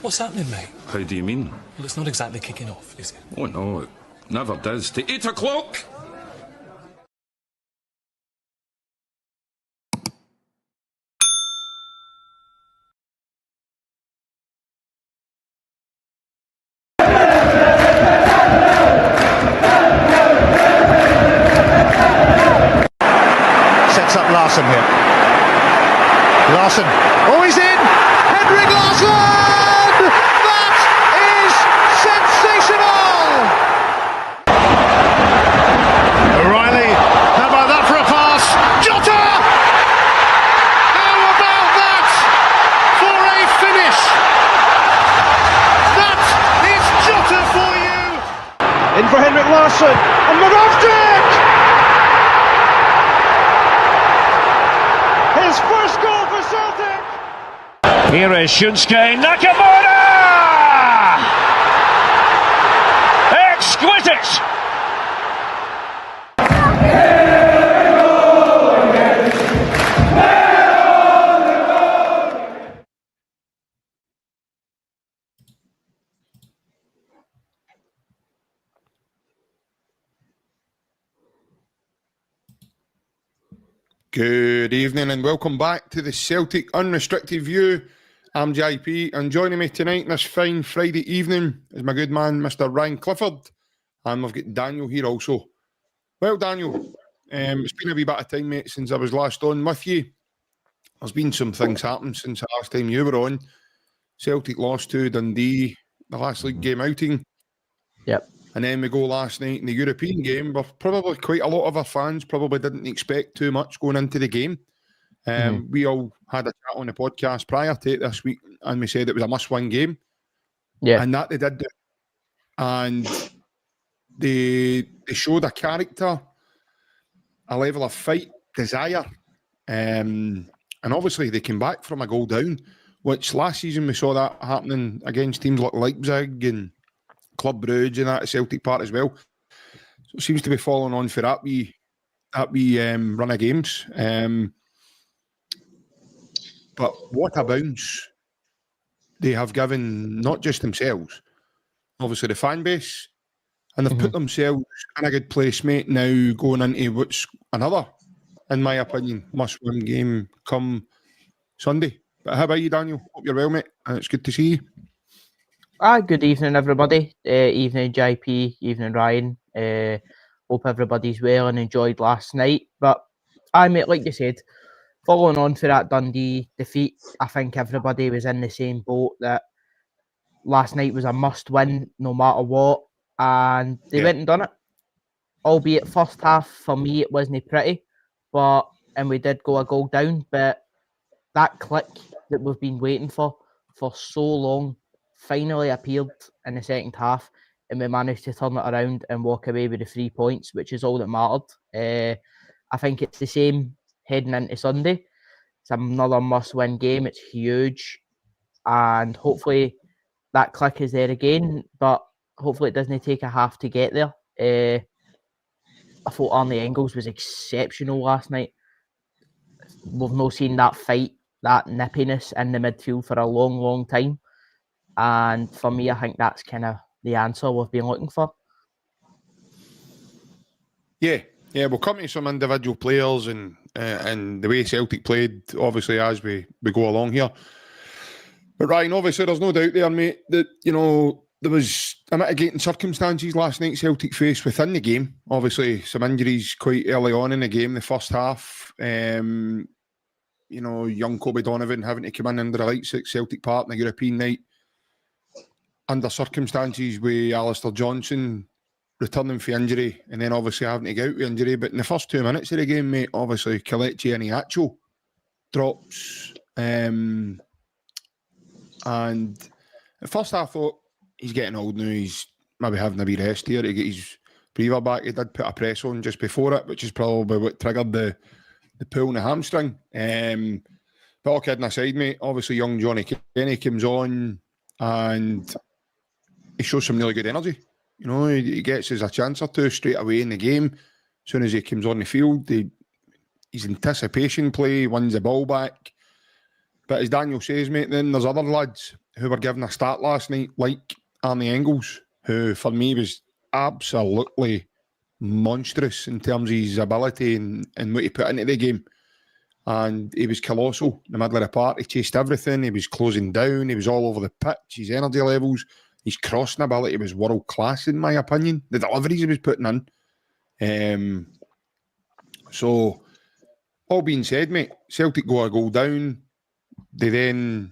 What's happening, mate? How do you mean? Well, it's not exactly kicking off, is it? Oh no, it never does. To 8 o'clock! Sets up Larsson here. Larsson. Oh, he's in! Henrik Larsson! That is sensational! O'Reilly. How about that for a pass? Jota! How about that for a finish? That is Jota for you! In for Henrik Larsson. And Moravcik! His first goal for Celtic! Here is Shunsuke Nakamura! Exquisite! Good evening and welcome back to the Celtic Unrestricted View. I'm JP and joining me tonight on this fine Friday evening is my good man Mr. Ryan Clifford, and we've got Daniel here also. Well, Daniel, it's been a wee bit of time, mate, since I was last on with you. There's been some things happening since the last time you were on. Celtic lost to Dundee, the last league game outing. Yep. And then we go last night in the European game. But probably quite a lot of our fans probably didn't expect too much going into the game. We all had a chat on the podcast prior to it this week, and we said it was a must-win game. Yeah. And that they did do. And they showed a character, a level of fight, desire. And obviously they came back from a goal down, which last season we saw that happening against teams like Leipzig and Club Brugge and that at Celtic Park as well. So it seems to be following on for that wee run of games. But what a bounce they have given not just themselves, obviously the fan base, and they've put themselves in a good place, mate, now going into what's another, in my opinion, must-win game come Sunday. But how about you, Daniel? Hope you're well, mate, and it's good to see you. Good evening, everybody. Evening, JP. Evening, Ryan. Hope everybody's well and enjoyed last night. But mate, like you said, following on for that Dundee defeat, I think everybody was in the same boat that last night was a must-win no matter what, and they went and done it. Albeit first half for me it wasn't pretty, and we did go a goal down. But that click that we've been waiting for so long finally appeared in the second half, and we managed to turn it around and walk away with the 3 points, which is all that mattered. I think it's the same heading into Sunday. It's another must-win game. It's huge, and hopefully that click is there again, but hopefully it doesn't take a half to get there. I thought Arne Engels was exceptional last night. We've not seen that fight, that nippiness in the midfield for a long, long time. And for me, I think that's kind of the answer we've been looking for. Yeah, we'll come to some individual players and the way Celtic played, obviously, as we go along here. But Ryan, obviously, there's no doubt there, mate, that, there was a mitigating circumstances last night Celtic faced within the game. Obviously, some injuries quite early on in the game, the first half. Young Kobe Donovan having to come in under the lights at Celtic Park on the European night, under circumstances with Alistair Johnson returning for injury, and then obviously having to go out with injury. But in the first 2 minutes of the game, mate, obviously Kelechi Iheanacho drops. And at first I thought, he's getting old now, he's maybe having a wee rest here to get his breather back. He did put a press on just before it, which is probably what triggered the pull in the hamstring. But all kidding aside, mate, obviously young Johnny Kenny comes on and he shows some really good energy. He gets us a chance or two straight away in the game. As soon as he comes on the field, his anticipation play, wins the ball back. But as Daniel says, mate, then there's other lads who were given a start last night, like Arnie Engels, who for me was absolutely monstrous in terms of his ability and what he put into the game. And he was colossal in the middle of the park. He chased everything. He was closing down. He was all over the pitch. His energy levels, his crossing ability was world class, in my opinion. The deliveries he was putting in. So, all being said, mate, Celtic go a goal down. They then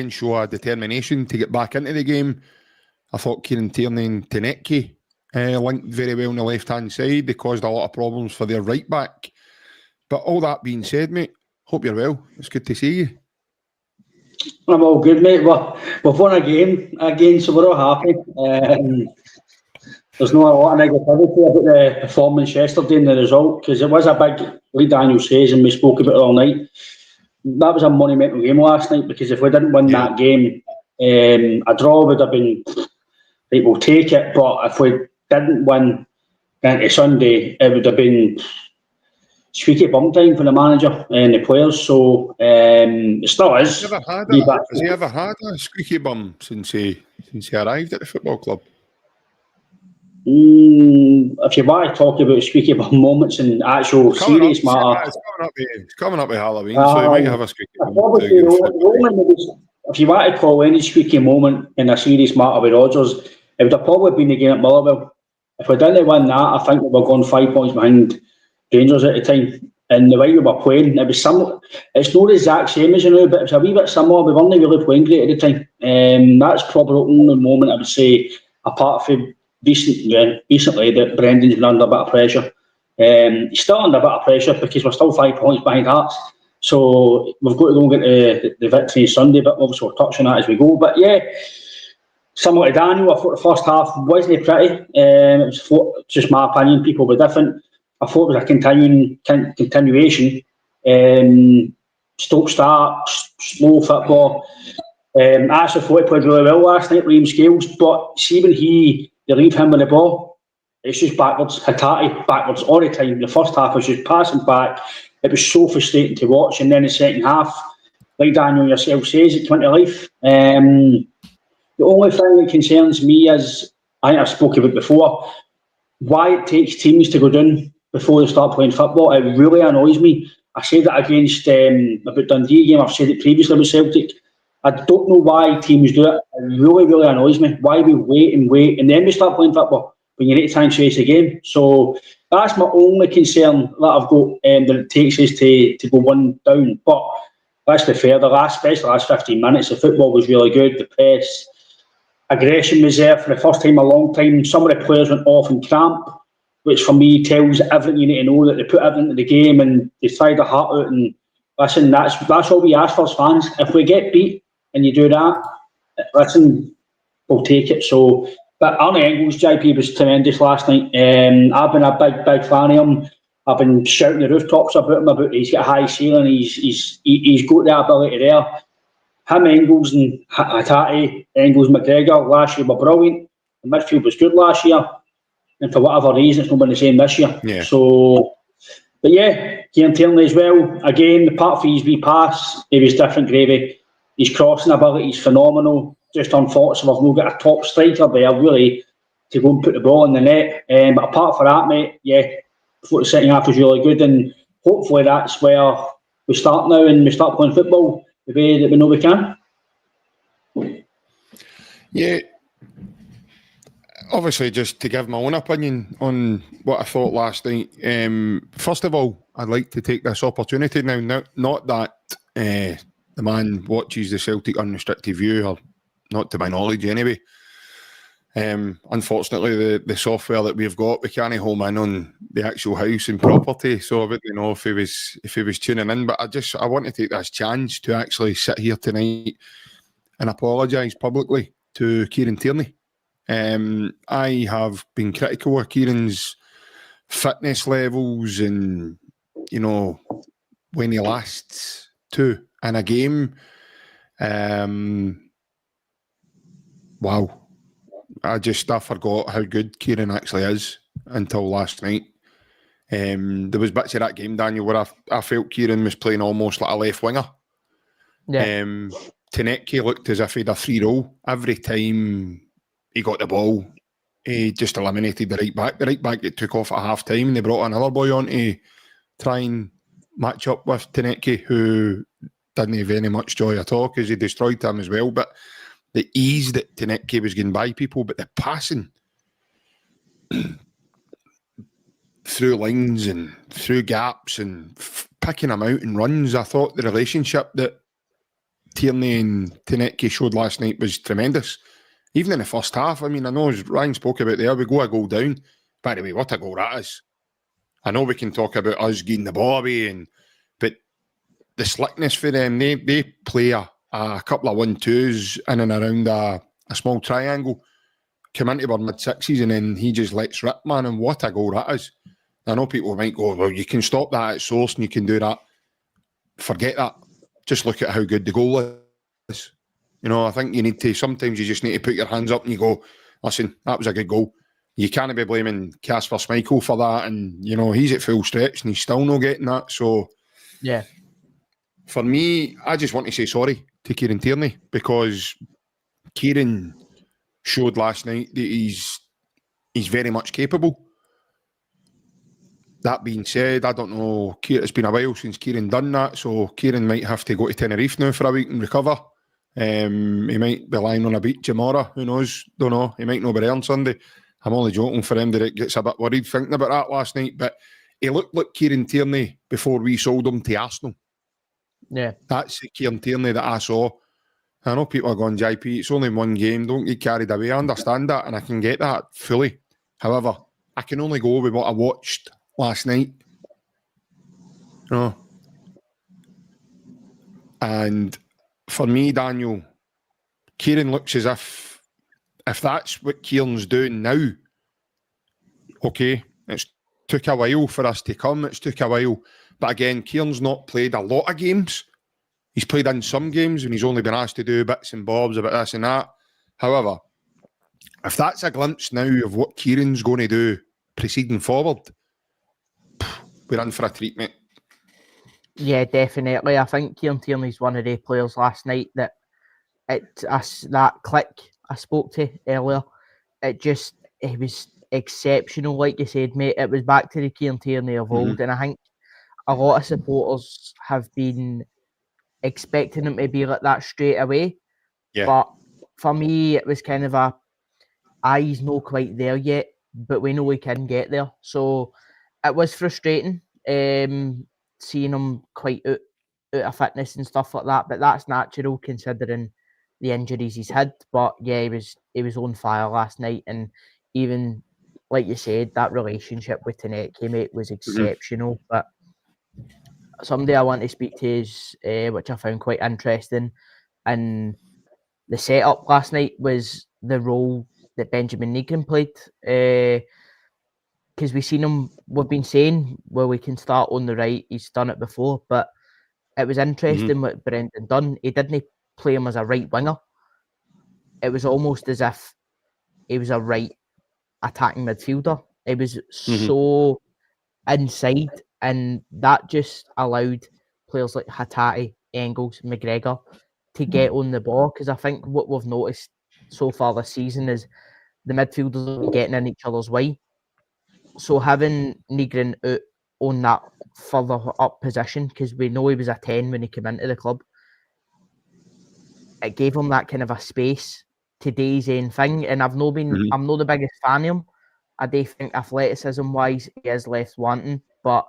show a determination to get back into the game. I thought Kieran Tierney and Tenecki linked very well on the left-hand side. They caused a lot of problems for their right back. But all that being said, mate, hope you're well. It's good to see you. I'm all good, mate. We've won a game again, so we're all happy. There's not a lot of negativity about the performance yesterday and the result, because it was a big, like Daniel says, and we spoke about it all night. That was a monumental game last night, because if we didn't win that game, a draw would have been, right, we'll take it. But if we didn't win into Sunday, it would have been squeaky bum time for the manager and the players. So it still is. Has he ever had a squeaky bum since he arrived at the football club? If you want to talk about squeaky bum moments and actual serious matter, it's coming up with Halloween, so he might have a squeaky bum. If you want to call any squeaky moment in a serious matter with Rodgers, it would have probably been the game at Motherwell. If we didn't win that, I think we were going 5 points behind Rangers at the time. And the way we were playing, it was similar. It's not the exact same as you know, but it's a wee bit similar. We weren't really playing great at the time. That's probably the only moment I would say, apart from recently, that Brendan's been under a bit of pressure. He's still under a bit of pressure because we're still 5 points behind Hearts. So we've got to go and get the victory Sunday, but obviously we'll touch on that as we go. But yeah, similar to Daniel, I thought the first half wasn't pretty. It was just my opinion, people were different. I thought it was a continuation. Stop-start, slow football. I actually thought he played really well last night, Liam Scales, but see when you leave him with the ball, it's just backwards, Hatate, backwards all the time. The first half was just passing back. It was so frustrating to watch. And then the second half, like Daniel yourself says, it went to life. The only thing that concerns me is, I think I've spoken about before, why it takes teams to go down before they start playing football. It really annoys me. I said that against about Dundee game. I've said it previously with Celtic. I don't know why teams do it. It really, really annoys me. Why we wait and then we start playing football when you need to try and chase a game. So that's my only concern that I've got, that it takes us to go one down. But let's be fair, especially the last 15 minutes, the football was really good. The press, aggression was there for the first time in a long time. Some of the players went off in cramp, which for me tells everything you need to know, that they put everything into the game and they tried their heart out. And listen, that's all we ask for as fans. If we get beat and you do that, listen, we'll take it. So, but Arnie Engels, JP, was tremendous last night. I've been a big fan of him. I've been shouting the rooftops about him, about he's got a high ceiling, he's got the ability there. Him, Engels and Hatate, Engels, McGregor last year were brilliant. The midfield was good last year. And for whatever reason, it's not been the same this year. Yeah. So, but yeah, Kieran Tierney as well. Again, the part for his wee pass, he was different gravy. His crossing ability is phenomenal. Just unfortunate we've not got a top striker there, really, to go and put the ball in the net. But apart from that, mate, yeah, I thought the second half was really good. And hopefully that's where we start now and we start playing football the way that we know we can. Yeah. Obviously, just to give my own opinion on what I thought last night. First of all, I'd like to take this opportunity now, not that the man watches the Celtic unrestricted view, or not to my knowledge anyway. Unfortunately, the software that we've got, we can't home in on the actual house and property, so I wouldn't know if he was tuning in. But I want to take this chance to actually sit here tonight and apologise publicly to Kieran Tierney. I have been critical of Kieran's fitness levels and, you know, when he lasts to in a game. Wow. I forgot how good Kieran actually is until last night. There was bits of that game, Daniel, where I felt Kieran was playing almost like a left winger. Yeah. Tenetke looked as if he had a free roll every time he got the ball. He just eliminated the right back. The right back that took off at half time, and they brought another boy on to try and match up with Tenetke, who didn't have any much joy at all because he destroyed him as well. But the ease that Tenetke was getting by people, but the passing through lines and through gaps and picking them out in runs, I thought the relationship that Tierney and Tenetke showed last night was tremendous. Even in the first half, I mean, I know as Ryan spoke about there, we go a goal down. By the way, what a goal that is. I know we can talk about us getting the ball away, but the slickness for them, they play a couple of 1-2s in and around a small triangle, come into our mid-sixes, and then he just lets rip, man, and what a goal that is. I know people might go, well, you can stop that at source and you can do that. Forget that. Just look at how good the goal is. You know, I think sometimes you just need to put your hands up and you go, listen, that was a good goal. You can't be blaming Kasper Schmeichel for that, and, you know, he's at full stretch and he's still not getting that. So, yeah, for me, I just want to say sorry to Kieran Tierney, because Kieran showed last night that he's very much capable. That being said, I don't know, it's been a while since Kieran done that, so Kieran might have to go to Tenerife now for a week and recover. He might be lying on a beach tomorrow, who knows, don't know. He might not be there on Sunday. I'm only joking for him that it gets a bit worried thinking about that last night, but he looked like Kieran Tierney before we sold him to Arsenal. Yeah. That's the Kieran Tierney that I saw. I know people are going, JP, it's only one game, don't get carried away. I understand that, and I can get that fully. However, I can only go with what I watched last night. You know? And for me, Daniel, Kieran looks as if that's what Kieran's doing now, okay, it's took a while for us to come, it's took a while. But again, Kieran's not played a lot of games. He's played in some games and he's only been asked to do bits and bobs about this and that. However, if that's a glimpse now of what Kieran's going to do proceeding forward, we're in for a treat, mate. Yeah, definitely. I think Kieran Tierney's one of the players last night that that click I spoke to earlier, it was exceptional, like you said, mate. It was back to the Kieran Tierney of old, and I think a lot of supporters have been expecting him to be like that straight away. Yeah. But for me, it was kind of he's not quite there yet, but we know we can get there. So it was frustrating seeing him quite out of fitness and stuff like that, but that's natural considering the injuries he's had. But yeah, he was on fire last night, and even like you said, that relationship with Tenetke, mate, was exceptional. But somebody I want to speak to is, which I found quite interesting, and the setup last night was the role that Benjamin Negrin played. Because we've been saying, well, we can start on the right, he's done it before, but it was interesting what Brendan done. He didn't play him as a right winger. It was almost as if he was a right attacking midfielder. It was so inside, and that just allowed players like Hatate, Engels, McGregor to get on the ball. Because I think what we've noticed so far this season is the midfielders are getting in each other's way. So having Negrin out on that further up position, because we know he was a 10 when he came into the club, it gave him that kind of a space to do his own thing. And I'm not the biggest fan of him. I do think athleticism wise he is left wanting, but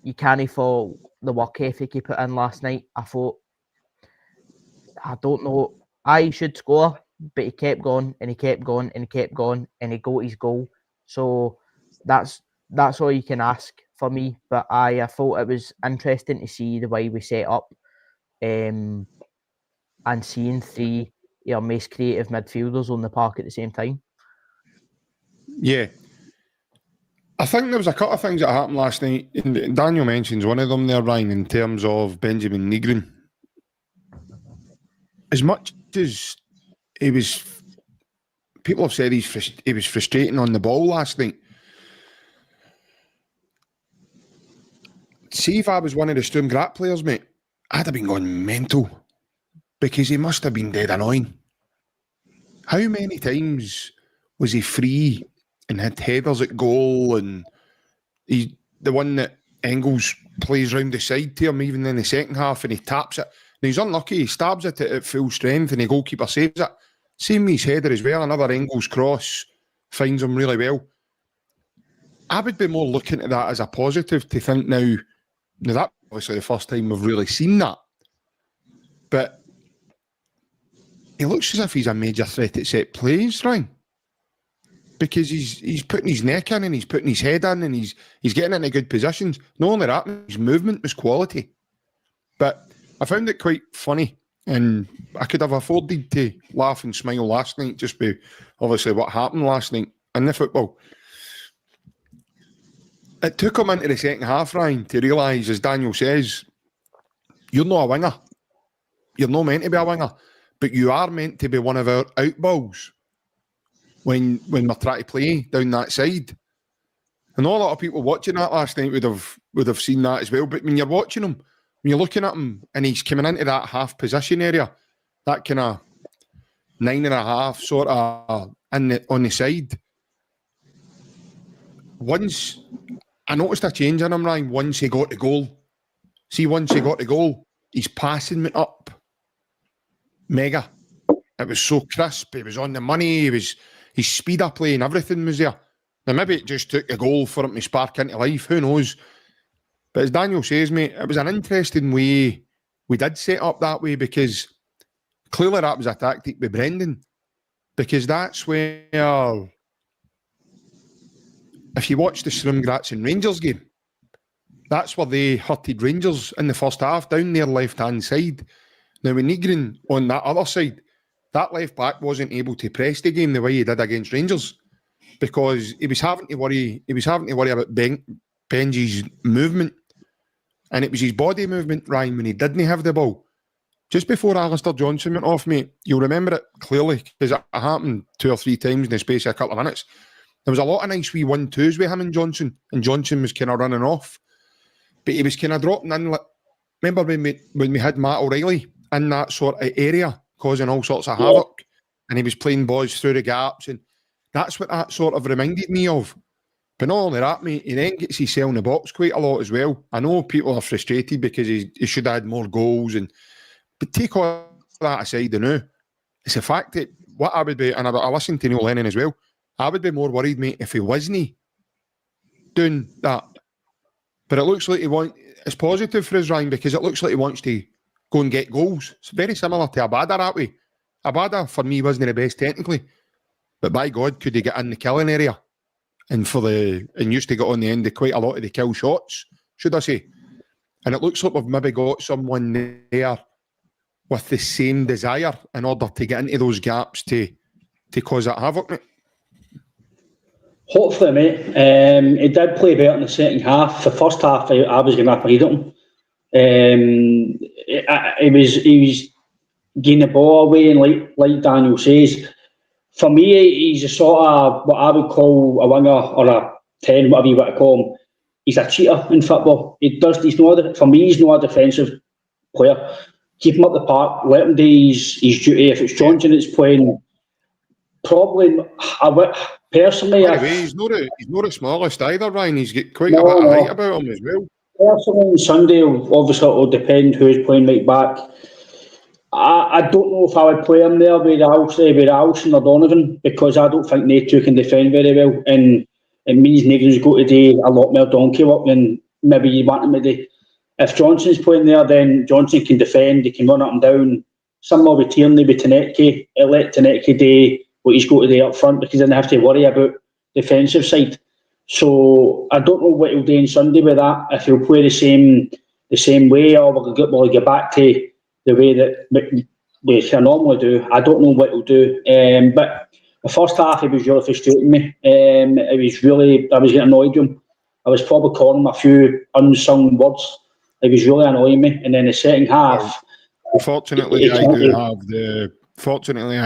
you can't fault the work ethic he put in last night. I thought, I don't know, I should score, but he kept going and he kept going and he kept going and he got his goal. So that's all you can ask for me. But I thought it was interesting to see the way we set up, and seeing three most creative midfielders on the park at the same time. Yeah. I think there was a couple of things that happened last night. And Daniel mentions one of them there, Ryan, in terms of Benjamin Negrin. As much as he was, people have said he was frustrating on the ball last night. See, if I was one of the STRUM Grat players, mate, I'd have been going mental. because he must have been dead annoying. How many times was he free and had headers at goal, and he's the one that Engels plays round the side to him even in the second half, and he taps it. And he's unlucky, he stabs it at full strength and the goalkeeper saves it. Same with his header as well, another Engels cross, finds him really well. I would be more looking at that as a positive to think now that's obviously the first time we've really seen that. But he looks as if he's a major threat at set plays, Ryan. Because he's putting his neck in and he's putting his head in and he's getting into good positions. Not only that, his movement was quality. But I found it quite funny, and I could have afforded to laugh and smile last night just by obviously what happened last night in the football. It took him into the second half, Ryan, to realise, as Daniel says, you're not a winger. You're not meant to be a winger, but you are meant to be one of our outballs when we're trying to play down that side. And a lot of people watching that last night would have seen that as well. But when you're watching him, when you're looking at him and he's coming into that half position area, that kind of 9.5 sort of on the side. Once I noticed a change in him, Ryan, once he got the goal. See, once he got the goal, his passing went up. Mega. It was so crisp. He was on the money. His speed of play and everything was there. Now, maybe it just took a goal for him to spark into life. Who knows? But as Daniel says, mate, it was an interesting way we did set up that way, because clearly that was a tactic with Brendan. Because that's where, if you watch the STRUM, GRAZ and Rangers game, that's where they hurted Rangers in the first half, down their left-hand side. Now, with Nygren on that other side, that left-back wasn't able to press the game the way he did against Rangers, because he was having to worry about Benji's movement. And it was his body movement, Ryan, when he didn't have the ball. Just before Alistair Johnson went off, mate, you'll remember it clearly, because it happened 2 or 3 times in the space of a couple of minutes. There was a lot of nice wee 1-2s with him and Johnson was kind of running off. But he was kind of dropping in. Remember when we had Matt O'Reilly in that sort of area, causing all sorts of havoc, and he was playing balls through the gaps, and that's what that sort of reminded me of. But not only that, mate, he then gets himself in the box quite a lot as well. I know people are frustrated because he should have had more goals, but take all that aside now, it's the fact that what I would be, and I listened to Neil Lennon as well, I would be more worried, mate, if he wasn't doing that. But it looks like it's positive for us, Ryan, because it looks like he wants to go and get goals. It's very similar to Abada that way. Abada, for me, wasn't the best technically, but by God, could he get in the killing area? And used to get on the end of quite a lot of the kill shots, should I say. And it looks like we've maybe got someone there with the same desire in order to get into those gaps to cause that havoc, mate. Hopefully, mate. He did play better in the second half. The first half, I was going to play at him. He was getting the ball away, and like Daniel says, for me, he's a sort of what I would call a winger or a 10, whatever you want to call him. He's a cheater in football. For me, he's not a defensive player. Keep him up the park, let him do his duty. If it's Johnson that's playing, probably, personally... Anyway, he's not the smallest either, Ryan. He's got quite a bit of height about him as well. Personally, on Sunday, obviously, it'll depend who's playing right back. I don't know if I would play him there with Alston or Donovan, because I don't think they two can defend very well, and it means Nigram's got to do a lot more donkey work than maybe you want him to do. If Johnson's playing there, then Johnson can defend, he can run up and down. Similar with Tierney, with Tanetke, let Tanetke do what he's got to do up front, because he doesn't have to worry about defensive side. So I don't know what he'll do on Sunday with that, if he'll play the same way, or will he get back to the way that we can normally do. I don't know what he'll do. But the first half, he was really frustrating me. I was getting annoyed with him. I was probably calling him a few unsung words. It was really annoying me. And then the second half... Fortunately, I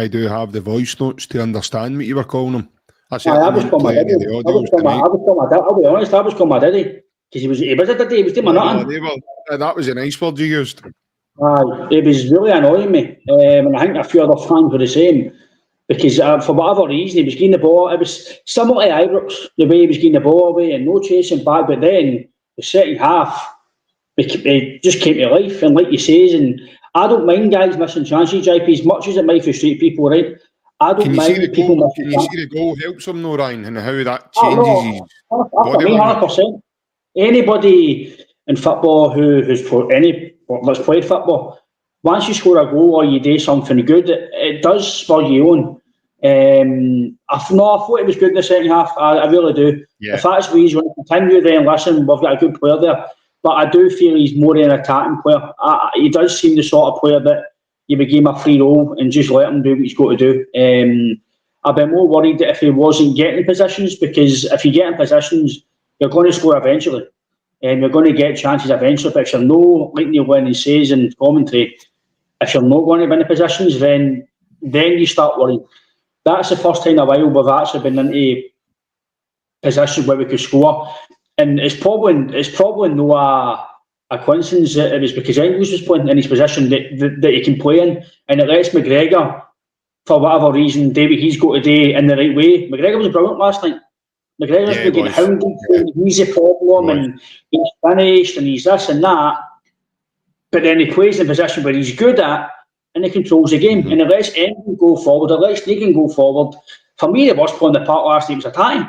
do have the voice notes to understand what you were calling him. I was calling my daddy. I'll be honest, I was calling my daddy. Because he was a daddy, he was doing my nothing. That was a nice word you used. It was really annoying me, and I think a few other fans were the same. Because for whatever reason, he was getting the ball. It was similar to Ibrox, the way he was getting the ball away and no chasing back. But then the second half, it just came to life. And like you say, and I don't mind guys missing chances, JP, as much as it might frustrate people, right? I don't mind people missing chances. Can you see the goal helps him, though, Ryan, and how that changes his body 100%. Anybody in football who's that's played football, once you score a goal or you do something good, it does spur you on. I thought it was good in the second half. I really do. Yeah. If that's where he's going to continue, then listen, we've got a good player there. But I do feel he's more an attacking player. He does seem the sort of player that you would give him a free role and just let him do what he's got to do. I'd be more worried that if he wasn't getting positions, because if you get in positions, you're going to score eventually. You're going to get chances eventually. But if you're no, like Neil Lennon says in commentary, if you're not going to win the positions, then you start worrying. That's the first time in a while we've actually been into positions where we could score. And it's probably no a coincidence that it was because Engels was playing in his position that he can play in, and it lets McGregor, for whatever reason, do what he's got to do in the right way. McGregor was brilliant last night. McGregor's been getting hounded, he's a problem, and he's finished, and he's this and that. But then he plays in a position where he's good at, and he controls the game. And it lets Engels go forward, it lets Negan go forward. For me, the worst play on the part last night was attacking.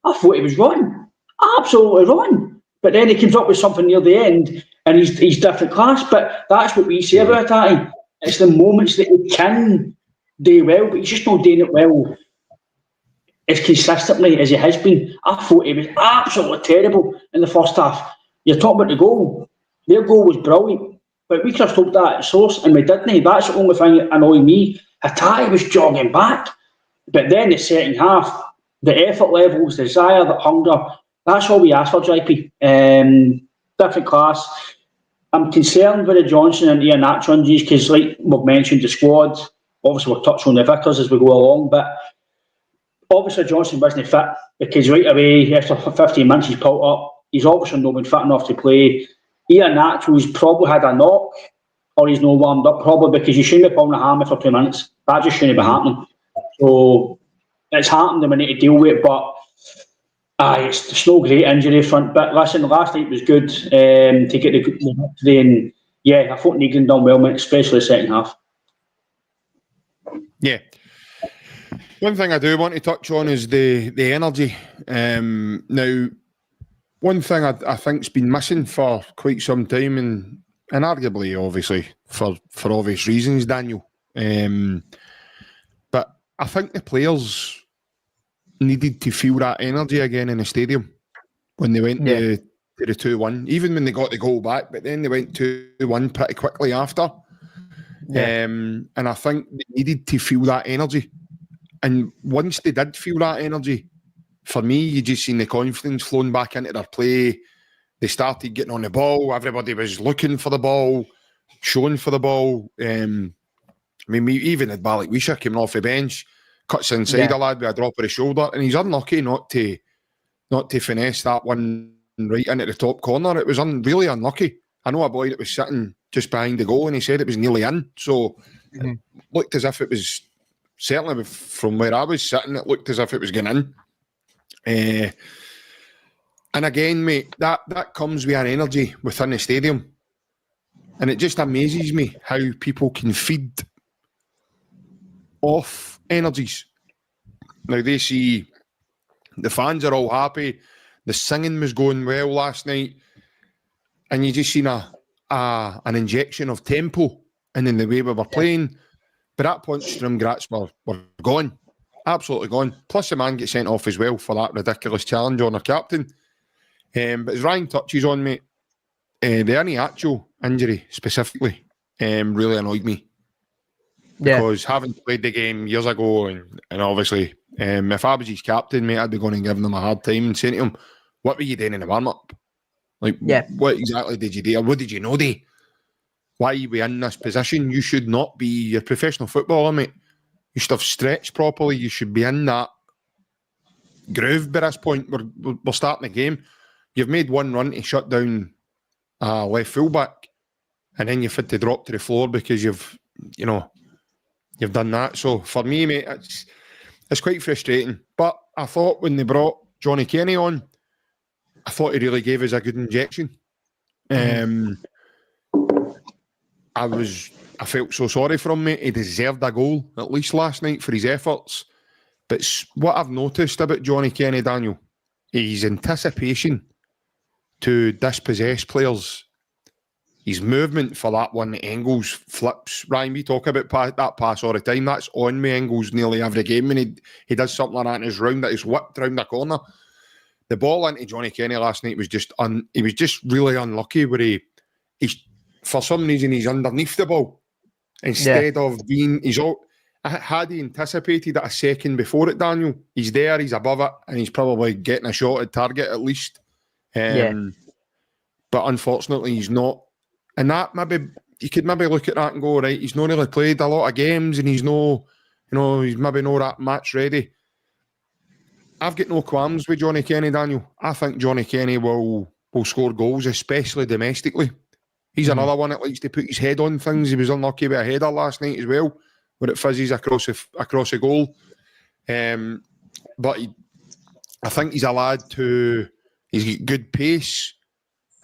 I thought he was running. Absolutely running. But then he comes up with something near the end, and he's different class. But that's what we say about attacking. It's the moments that he can do well, but he's just not doing it well as consistently as he has been. I thought he was absolutely terrible in the first half. You're talking about the goal. Their goal was brilliant. But we could have stopped that at source, and we didn't. That's the only thing that annoyed me. Hatai was jogging back. But then the second half, the effort levels, the desire, the hunger, that's all we asked for, JP. Different class. I'm concerned with the Johnson and Ian Nacho injuries because, like we've mentioned, the squad, obviously we'll touch on the Vickers as we go along, but obviously Johnson wasn't fit because right away, after 15 minutes, he's pulled up. He's obviously not been fit enough to play. Ian Nacho's probably had a knock, or he's not warmed up, probably because you shouldn't be pulling a hammer for 2 minutes. That just shouldn't be happening. So it's happened and we need to deal with it, but it's no great injury front. But listen, last night was good to get the victory, and yeah, I thought Negan done well, especially the second half. Yeah. One thing I do want to touch on is the energy. Now, one thing I think's been missing for quite some time, and arguably, obviously, for obvious reasons, Daniel. But I think the players needed to feel that energy again in the stadium when they went to the 2-1, even when they got the goal back, but then they went 2-1 pretty quickly after. Yeah. And I think they needed to feel that energy. And once they did feel that energy, for me, you just seen the confidence flowing back into their play. They started getting on the ball. Everybody was looking for the ball, showing for the ball. I mean, even at Balak Wisha coming off the bench, cuts inside a lad with a drop of the shoulder, and he's unlucky not to finesse that one right into the top corner. It was really unlucky. I know a boy that was sitting just behind the goal, and he said it was nearly in. So it looked as if it was, certainly from where I was sitting, it looked as if it was going in. And again, mate, that comes with an energy within the stadium. And it just amazes me how people can feed off energies. Now, they see the fans are all happy. The singing was going well last night. And you just seen an injection of tempo and in the way we were playing. But at that point, STRUM GRAZ were gone. Absolutely gone. Plus, the man gets sent off as well for that ridiculous challenge on our captain. But as Ryan touches on, mate, the Aniacho injury specifically really annoyed me. Because having played the game years ago, and obviously, if I was his captain, mate, I'd be going and giving him a hard time and saying to him, what were you doing in the warm-up? Like, what exactly did you do? Or what did you know? Why are we in this position? You should not be, you're a professional footballer, mate. You should have stretched properly. You should be in that groove by this point. We're starting the game. You've made one run to shut down left fullback, and then you've had to drop to the floor because you've done that. So for me, mate, it's quite frustrating. But I thought when they brought Johnny Kenny on, I thought he really gave us a good injection. I felt so sorry for him, mate. He deserved a goal, at least last night, for his efforts. But what I've noticed about Johnny Kenny, Daniel, his anticipation to dispossess players, his movement for that one, Engels flips. Ryan, we talk about that pass all the time. That's on me, Engels, nearly every game. And he does something like that in his round that is whipped round the corner. The ball into Johnny Kenny last night was just he was just really unlucky where he's for some reason he's underneath the ball instead of being had he anticipated it a second before it, Daniel, he's there, he's above it, and he's probably getting a shot at target at least. But unfortunately he's not. And that maybe you could maybe look at that and go, right, he's not really played a lot of games and he's he's maybe not that match ready. I've got no qualms with Johnny Kenny, Daniel. I think Johnny Kenny will score goals, especially domestically. He's another one that likes to put his head on things. He was unlucky with a header last night as well, where it fizzes across a goal. But I think he's a lad he's got good pace.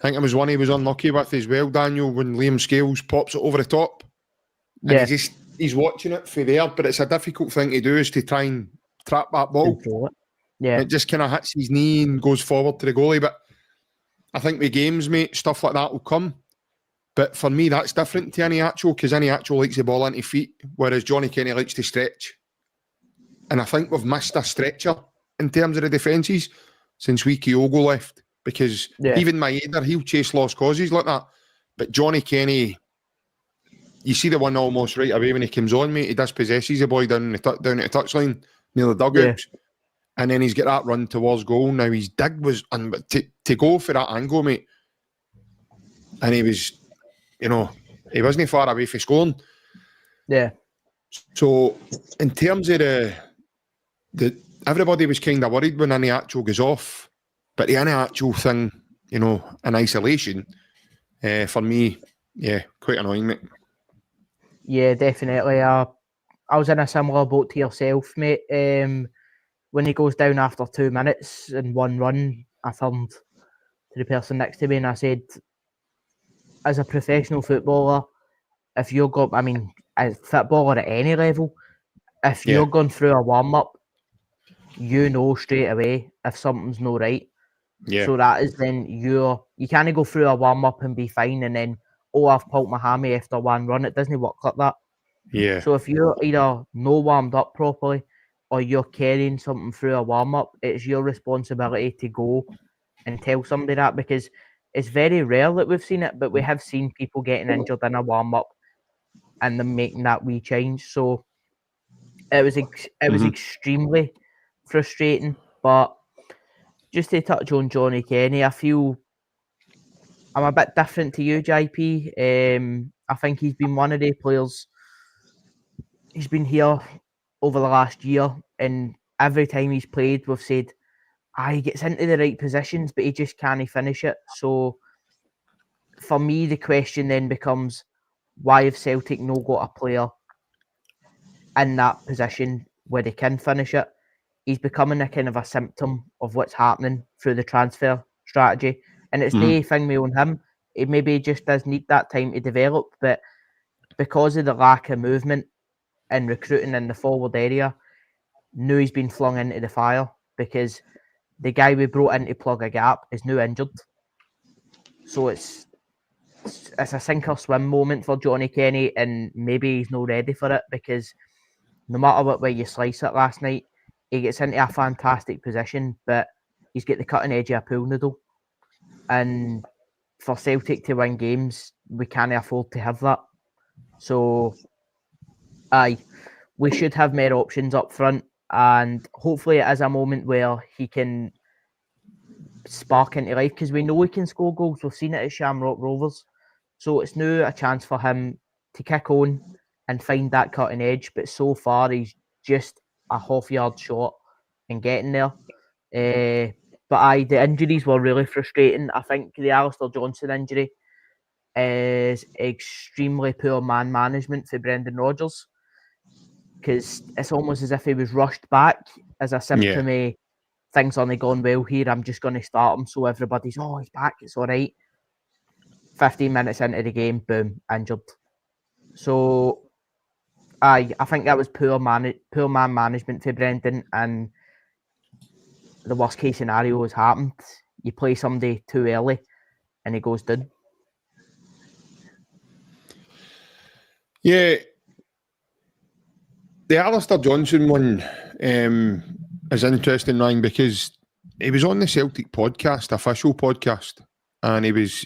I think it was one he was unlucky with as well, Daniel, when Liam Scales pops it over the top. And he's watching it for there, but it's a difficult thing to do is to try and trap that ball. It just kind of hits his knee and goes forward to the goalie. But I think with games, mate, stuff like that will come. But for me, that's different to Aniacho because Aniacho likes the ball into feet, whereas Johnny Kenny likes to stretch. And I think we've missed a stretcher in terms of the defences since Kyogo left. Because even Maeda, he'll chase lost causes like that. But Johnny Kenny, you see the one almost right away when he comes on, mate. He dispossesses the boy down at the touchline near the dugouts. And then he's got that run towards goal. Now, his dig was to go for that angle, mate. And he was, he wasn't far away from scoring. Yeah. So, in terms of the everybody was kind of worried when Aniacho goes off. But the Aniacho thing, in isolation, for me, quite annoying, mate. Yeah, definitely. I was in a similar boat to yourself, mate. When he goes down after 2 minutes and one run, I turned to the person next to me and I said, as a professional footballer, if you're going, a footballer at any level, if you're going through a warm-up, you know straight away if something's not right. Yeah. So that is then you can't go through a warm-up and be fine and then, I've pulled my hammy after one run. It doesn't work like that. Yeah. So if you're either no warmed up properly or you're carrying something through a warm-up, it's your responsibility to go and tell somebody that, because it's very rare that we've seen it, but we have seen people getting injured in a warm-up and them making that wee change. So it was extremely frustrating. But just to touch on Johnny Kenny, I feel I'm a bit different to you, JP. I think he's been one of the players. He's been here over the last year, and every time he's played, we've said, he gets into the right positions, but he just can't finish it. So for me, the question then becomes, why have Celtic not got a player in that position where they can finish it? He's becoming a kind of a symptom of what's happening through the transfer strategy. And it's no thing me on him. He maybe just does need that time to develop, but because of the lack of movement and recruiting in the forward area, now he's been flung into the fire because the guy we brought in to plug a gap is now injured. So it's a sink or swim moment for Johnny Kenny, and maybe he's not ready for it, because no matter what way you slice it last night, he gets into a fantastic position, but he's got the cutting edge of a pool noodle. And for Celtic to win games, we can't afford to have that. So, we should have more options up front, and hopefully it is a moment where he can spark into life, because we know he can score goals. We've seen it at Shamrock Rovers. So it's now a chance for him to kick on and find that cutting edge. But so far, he's just a half-yard short in getting there. But the injuries were really frustrating. I think the Alistair Johnson injury is extremely poor man management for Brendan Rodgers, because it's almost as if he was rushed back as a symptom of things only gone well here. I'm just going to start him, so everybody's, oh, he's back, it's all right. 15 minutes into the game, boom, injured. So, I think that was poor man management for Brendan, and the worst case scenario has happened. You play somebody too early, and he goes down. Yeah, the Alistair Johnson one is interesting, Ryan, because he was on the Celtic podcast, official podcast, and he was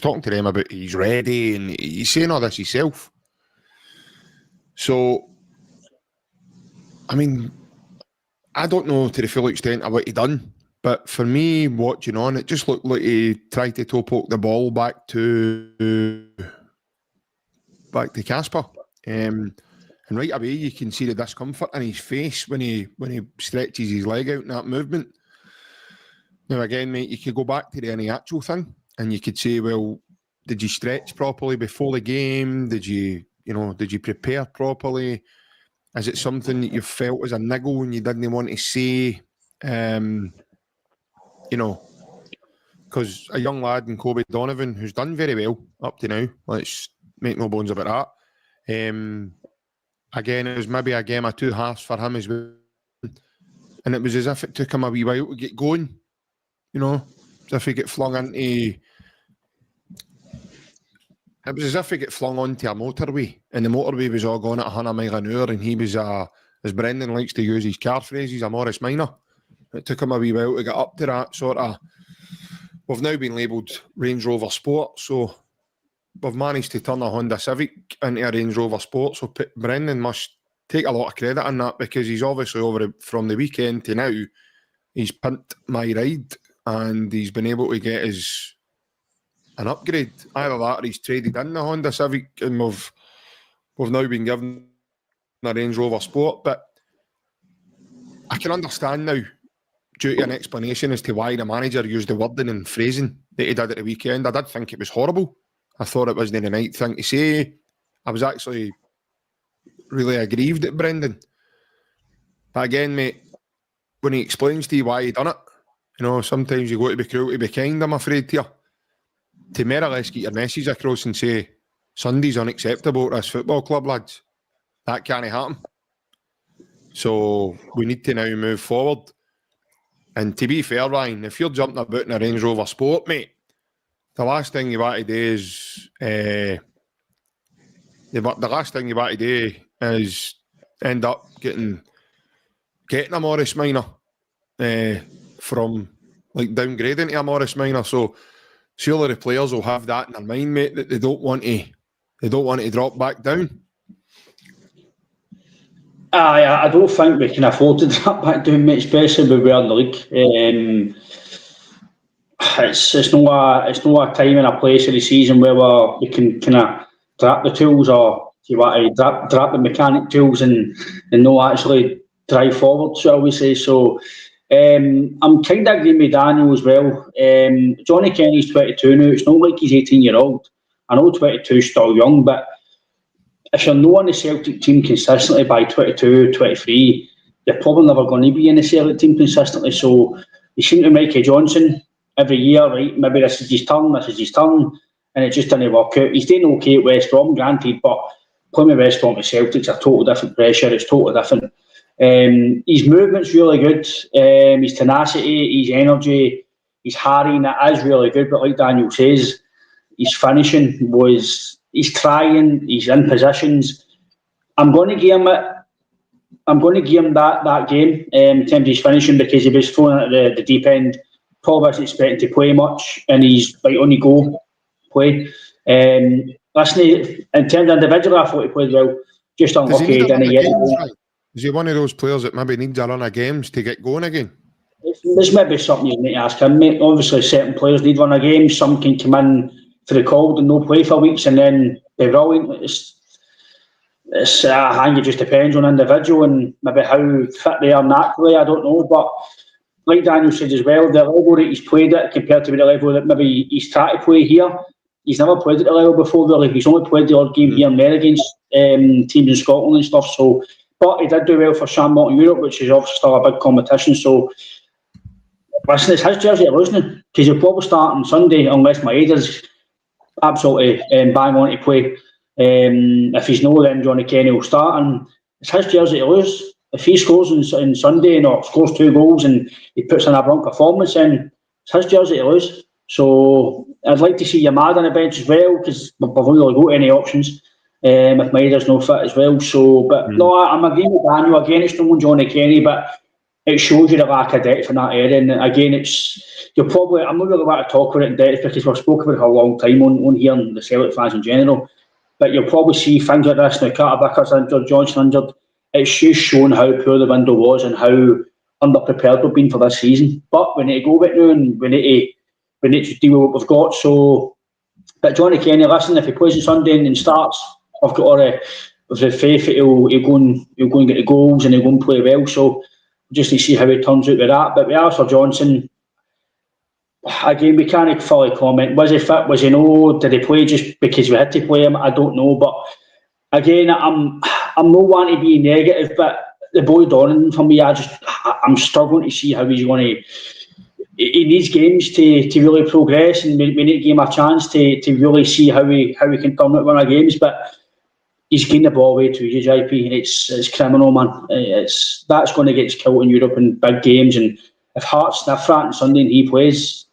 talking to them about he's ready, and he's saying all this himself. So, I mean, I don't know to the full extent of what he done, but for me, watching on, it just looked like he tried to toe poke the ball back to Casper. And right away, you can see the discomfort in his face when he stretches his leg out in that movement. Now, again, mate, you could go back to the actual thing, and you could say, well, did you stretch properly before the game? Did you prepare properly? Is it something that you felt as a niggle and you didn't want to say? Because a young lad in Kobe Donovan, who's done very well up to now, let's make no bones about that. Again, it was maybe a game of two halves for him as well. And it was as if it took him a wee while to get going. As if he get flung into... It was as if he get flung onto a motorway, and the motorway was all going at 100 miles an hour, and he was, as Brendan likes to use his car phrase, he's a Morris Minor. It took him a wee while to get up to that sort of... We've now been labelled Range Rover Sport, so we've managed to turn a Honda Civic into a Range Rover Sport, so Brendan must take a lot of credit on that, because he's obviously from the weekend to now, he's pimped my ride, and he's been able to get an upgrade. Either that or he's traded in the Honda Civic, and we've now been given a Range Rover Sport. But I can understand now, due to an explanation as to why the manager used the wording and phrasing that he did at the weekend. I did think it was horrible. I thought it wasn't the right thing to say. I was actually really aggrieved at Brendan. But again, mate, when he explains to you why he done it, sometimes you got to be cruel to be kind, I'm afraid, to you. To more or less get your message across and say, Sunday's unacceptable at this football club, lads. That can't happen. So we need to now move forward. And to be fair, Ryan, if you're jumping about in a Range Rover Sport, mate, the last thing you want to do is end up getting a Morris Minor from downgrading to a Morris Minor. So surely the players will have that in their mind, mate, that they don't want to drop back down. I don't think we can afford to drop back down, mate, especially with where in the league. It's not a time and a place of the season where we can kind of drop the tools, or if you want to drop the mechanic tools and not actually drive forward, shall we say. So I'm kind of agreeing with Daniel as well. Johnny Kenny's 22 now. It's not like he's 18-year-old. I know 22 is still young, but if you're not on the Celtic team consistently by 22, 23, you're probably never going to be in the Celtic team consistently. So you seem to Mikey Johnson every year, right? Maybe this is his turn, and it just didn't work out. He's doing okay at West Brom, granted, but playing with West Brom to Celtic's a total different pressure. It's totally different. His movement's really good. His tenacity, his energy, his harrying, it is really good. But like Daniel says, his finishing he's trying, he's in positions. I'm going to give him that game in terms of his finishing, because he was thrown at the deep end. Probably wasn't expecting to play much, and he's right on the go play. Listen, in terms of individual, I thought he played well. Just unlucky he didn't get it. Is he one of those players that maybe needs a run of games to get going again? There's maybe something you need to ask him, mate. Obviously, certain players need run of games. Some can come in for the cold and no play for weeks and then be brilliant. I think it just depends on individual and maybe how fit they are naturally. I don't know, but like Daniel said as well, the level that he's played at compared to the level that maybe he's trying to play here, he's never played at the level before, really. He's only played the odd game here and there against teams in Scotland and stuff. So, but he did do well for Shamrock in Europe, which is obviously still a big competition. So, listen, it's his jersey to lose now, because he'll probably start on Sunday unless Maeda's absolutely bang on to play. If he's no, then Johnny Kenny will start, and it's his jersey to lose. If he scores on Sunday or scores 2 goals and he puts in a bronc performance, then it's his jersey to lose. So I'd like to see Yamada on the bench as well, because we've not really got any options if Maeda's no fit as well. So, but no, I'm agreeing with Daniel. Again, it's no Johnny Kenny, but it shows you the lack of depth in that area. And again, I'm not really about to talk about it in depth because we've spoken about it for a long time on here and the Celtic fans in general. But you'll probably see things like this now. Carter Vickers injured, Johnson injured. It's just shown how poor the window was and how underprepared we've been for this season. But we need to go with it now, and we need to deal with what we've got. So, but Johnny Kenny, listen, if he plays on Sunday and starts, I've got all the faith that he'll go and get the goals and he'll go and play well. So just to see how he turns out with that. But with Alistair Johnson, again, we can't fully comment. Was he fit? Was he no? Did he play just because we had to play him? I don't know. But again, I'm not wanting to be negative, but the boy Donovan, for me, I'm struggling to see how he's going to. He needs games to really progress, and we need to give him a chance to really see how he can turn out one of games. But he's getting the ball way too easy, JP. It's criminal, man. That's going to get us killed in Europe in big games. And if Hearts sniff that on Sunday and he plays,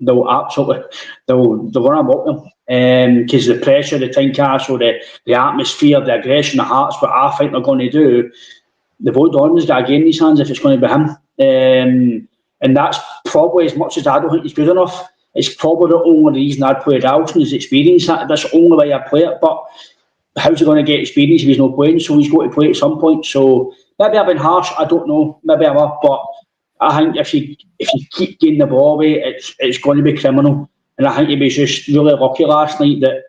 they'll run amok them. Because the pressure, the time castle, the atmosphere, the aggression, the Hearts, what I think they're going to do, the boy Donovan's got a game in his hands if it's going to be him. And that's probably, as much as I don't think he's good enough, it's probably the only reason I'd play Ralston is experience. That's the only way I play it. But how's he going to get experience if he's not playing? So he's got to play at some point. So maybe I've been harsh. I don't know. Maybe I'm up. But I think if you keep getting the ball away, it's going to be criminal. And I think he was just really lucky last night that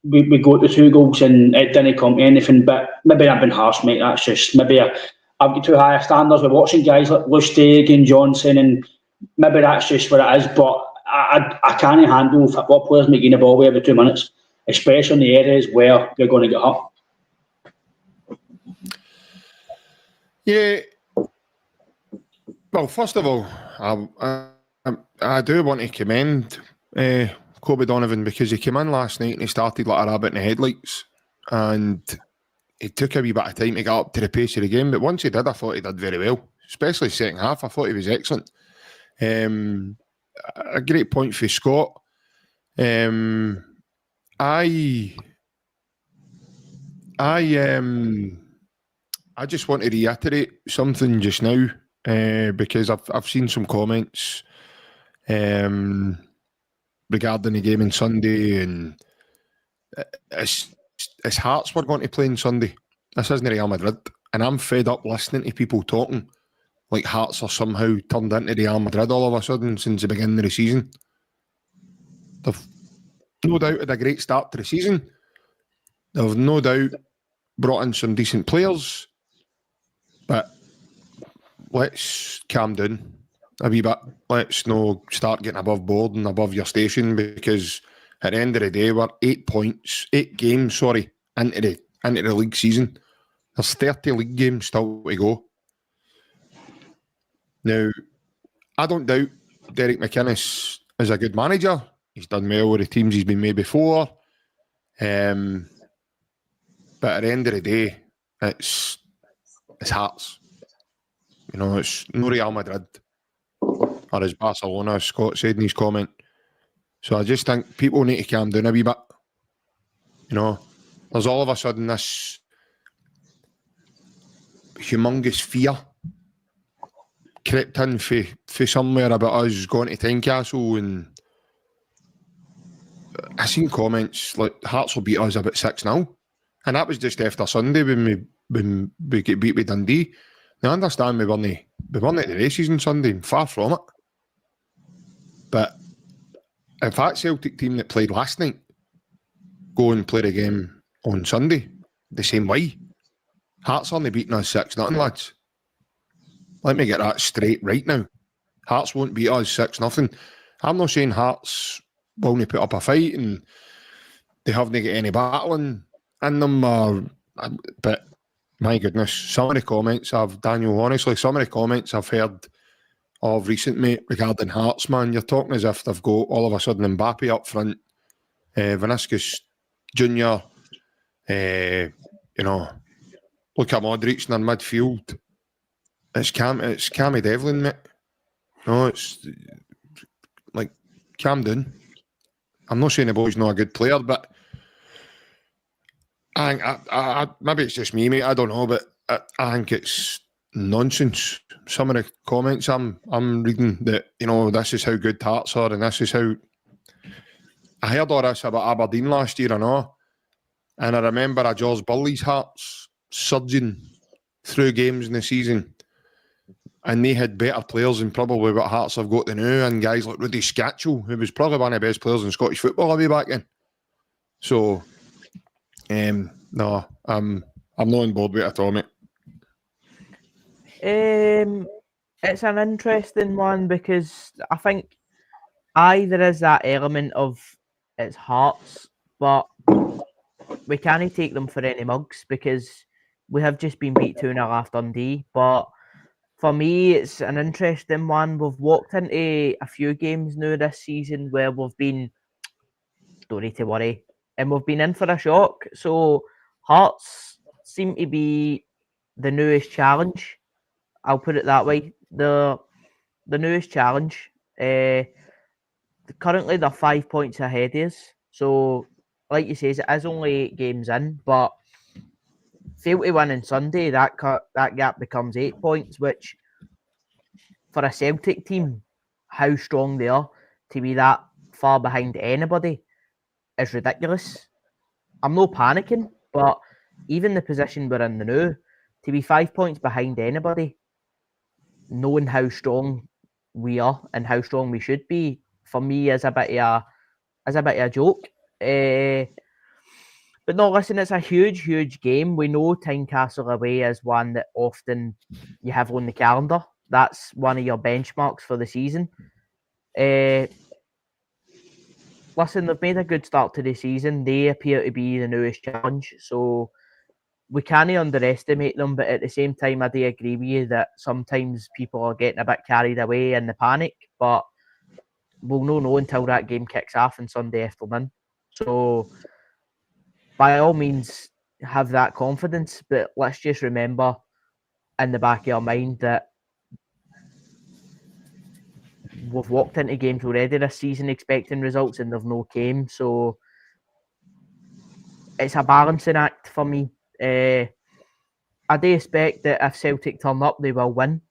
we got the 2 goals and it didn't come to anything. But maybe I've been harsh, mate. That's just maybe I've got too high standards. We're watching guys like Lustig and Johnson, and maybe that's just what it is. But I can't handle football players making the ball away every 2 minutes, especially in the areas where you're going to get hurt. Yeah. Well, first of all, I do want to commend Kobe Donovan, because he came in last night and he started like a rabbit in the headlights, and it took a wee bit of time to get up to the pace of the game. But once he did, I thought he did very well, especially second half. I thought he was excellent. A great point for Scott. I just want to reiterate something just now, because I've seen some comments regarding the game on Sunday, and it's Hearts we're going to play on Sunday. This isn't Real Madrid, and I'm fed up listening to people talking like Hearts are somehow turned into Real Madrid all of a sudden since the beginning of the season. They've no doubt had a great start to the season. They've no doubt brought in some decent players, but let's calm down a wee bit. Let's no start getting above board and above your station, because at the end of the day, we're 8 games into the league season. There's 30 league games still to go. Now, I don't doubt Derek McInnes is a good manager. He's done well with the teams he's been made before. But at the end of the day, it's Hearts. You know, it's no Real Madrid, or as Barcelona, as Scott said in his comment. So I just think people need to calm down a wee bit. You know, there's all of a sudden this humongous fear crept in for somewhere about us going to Tynecastle, and I seen comments like Hearts will beat us about 6-0, and that was just after Sunday when we get beat with Dundee. Now I understand we weren't at the races on Sunday, far from it. But if that Celtic team that played last night go and play the game on Sunday the same way, Hearts only beating us 6-0, lads. Let me get that straight right now. Hearts won't beat us 6-0. I'm not saying Hearts willing to put up a fight and they haven't got any battling in them. But my goodness, some of the comments Daniel, honestly, some of the comments I've heard of recent, mate, regarding Hearts, man, you're talking as if they've got all of a sudden Mbappe up front, Vinicius Jr., look at Modric in their midfield. It's Cammy Devlin, mate. No, it's like, calm down. I'm not saying the boy's not a good player, but I maybe it's just me, mate. I don't know, but I think it's nonsense. Some of the comments I'm reading that, this is how good Hearts are, and this is how. I heard all this about Aberdeen last year, and I remember a George Burley's Hearts surging through games in the season, and they had better players than probably what Hearts have got to now, and guys like Rudy Scatchell, who was probably one of the best players in Scottish football way back then. So, no, I'm not on board with it at all, mate. It's an interesting one because I think there is that element of it's Hearts, but we can't take them for any mugs because we have just been beat 2-0 off Dundee. But for me, it's an interesting one. We've walked into a few games now this season where we've been, don't need to worry, and we've been in for a shock. So Hearts seem to be the newest challenge. I'll put it that way. The newest challenge. Currently, they're 5 points ahead of us. So, like you say, it is only 8 games in, but fail to win on Sunday, that gap becomes 8 points, which for a Celtic team, how strong they are to be that far behind anybody is ridiculous. I'm not panicking, but even the position we're in now, to be 5 points behind anybody, knowing how strong we are and how strong we should be, for me is a bit of a joke. But no, listen, it's a huge game. We know Tynecastle away is one that often you have on the calendar. That's one of your benchmarks for the season. Listen, they've made a good start to the season. They appear to be the newest challenge, so we can't underestimate them. But at the same time, I do agree with you that sometimes people are getting a bit carried away in the panic. But we'll not know until that game kicks off on Sunday afternoon. So, by all means, have that confidence. But let's just remember in the back of our mind that we've walked into games already this season expecting results and they've no came. So, it's a balancing act for me. I do expect that if Celtic turn up, they will win.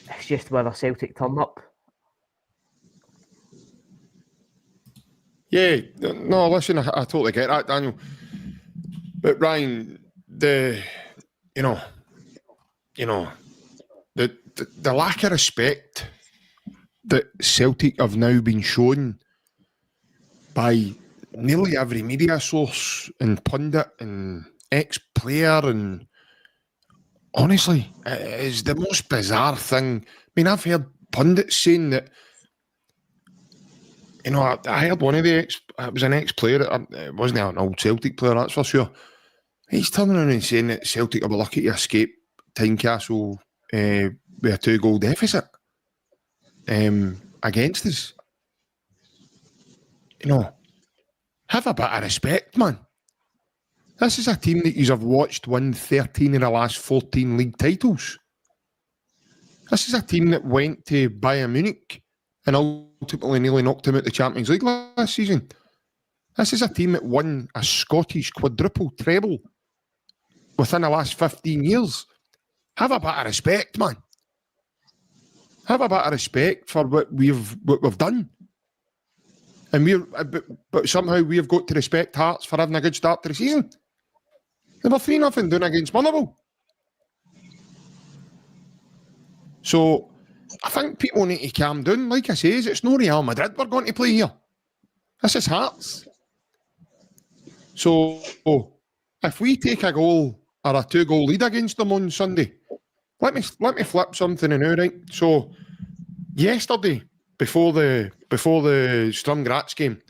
It's just whether Celtic turn up. Yeah, no, listen, I totally get that, Daniel. But Ryan, the lack of respect that Celtic have now been shown by nearly every media source and pundit and ex-player, and honestly, it is the most bizarre thing. I mean, I've heard pundits saying that, I heard one of it was an ex-player, it wasn't an old Celtic player, that's for sure. He's turning around and saying that Celtic will be lucky to escape Tynecastle with a 2-goal deficit against us. Have a bit of respect, man. This is a team that you have watched win 13 of the last 14 league titles. This is a team that went to Bayern Munich and ultimately nearly knocked him out the Champions League last season. This is a team that won a Scottish quadruple treble within the last 15 years. Have a bit of respect, man. Have a bit of respect for what we've done. And but somehow we've got to respect Hearts for having a good start to the season. They were 3-0 down against Motherwell. So I think people need to calm down. Like I say, it's no Real Madrid we're going to play here. This is Hearts. So if we take a goal or a 2-goal lead against them on Sunday, let me flip something in now, right? So yesterday, before the STRUM GRAZ game,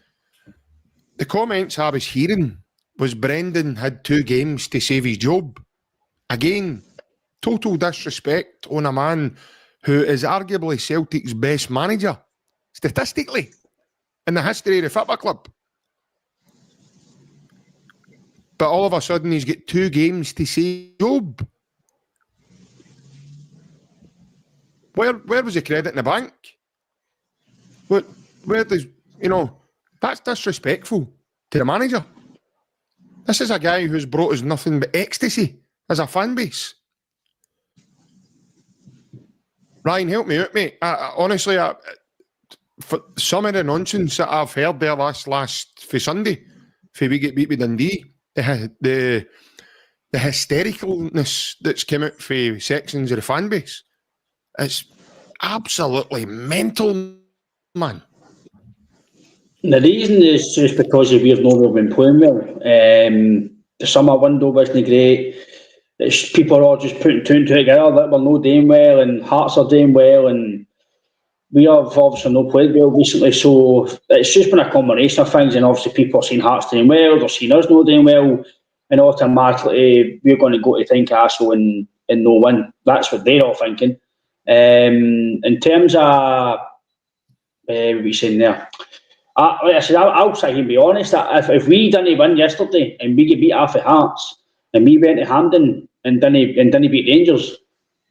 the comments I was hearing was Brendan had 2 games to save his job. Again, total disrespect on a man who is arguably Celtic's best manager, statistically, in the history of the football club. But all of a sudden, he's got 2 games to save his job. Where was the credit in the bank? Where does, that's disrespectful to the manager. This is a guy who's brought us nothing but ecstasy as a fan base. Ryan, help me out, mate. Honestly, for some of the nonsense that I've heard there last for Sunday, for we get beat with Dundee, the hystericalness that's come out for sections of the fan base, it's absolutely mental, man. The reason is just because we've not been playing well. The summer window wasn't great. People are all just putting 2 and 2 together that we're not doing well, and Hearts are doing well, and we have obviously not played well recently. So it's just been a combination of things, and obviously people are seeing Hearts doing well, they're seeing us not doing well, and automatically we're going to go to Tynecastle and no win. That's what they're all thinking. In terms of what are we saying there? Like I said, I'll say and be honest, that if we didn't win yesterday and we get beat off at Hearts and we went to Hampden and didn't beat Rangers,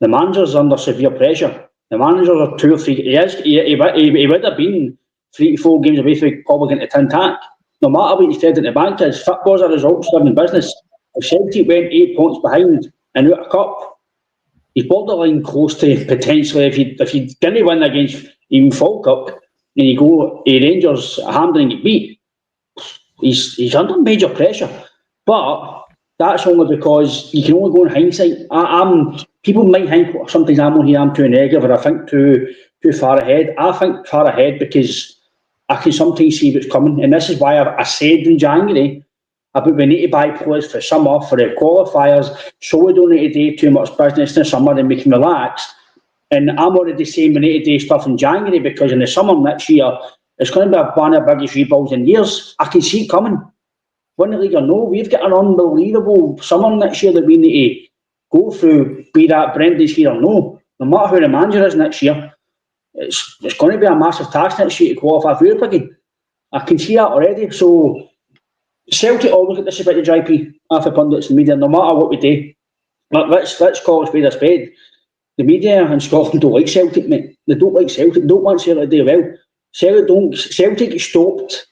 the manager's under severe pressure. The managers are 2 or 3. He would have been 3 to 4 games away from probably getting to tin tack. No matter what he said in the bank is, football's a results-driven business. If Celtic went 8 points behind and out of cup, he's borderline close to potentially, if you didn't win against even Falkirk, and you go to Rangers, Hampden and get beat, he's under major pressure. But that's only because you can only go in hindsight. People might think sometimes I'm too negative or I think too far ahead. I think far ahead because I can sometimes see what's coming. And this is why I said in January about we need to buy players for summer, for the qualifiers, so we don't need to do too much business in the summer and we can relax. And I'm already saying we need to do stuff in January because in the summer next year, it's going to be one of the biggest rebuilds in years. I can see it coming. Win the league or no, we've got an unbelievable summer next year that we need to go through, be that Brendan's here or no. No matter who the manager is next year, it's going to be a massive task next year to qualify for Europe again. I can see that already. So Celtic always get this about the JP, half the pundits and media, no matter what we do. But let's call it spade a spade. The media in Scotland don't like Celtic, mate. They don't like Celtic. They don't want Celtic to do well. Celtic stopped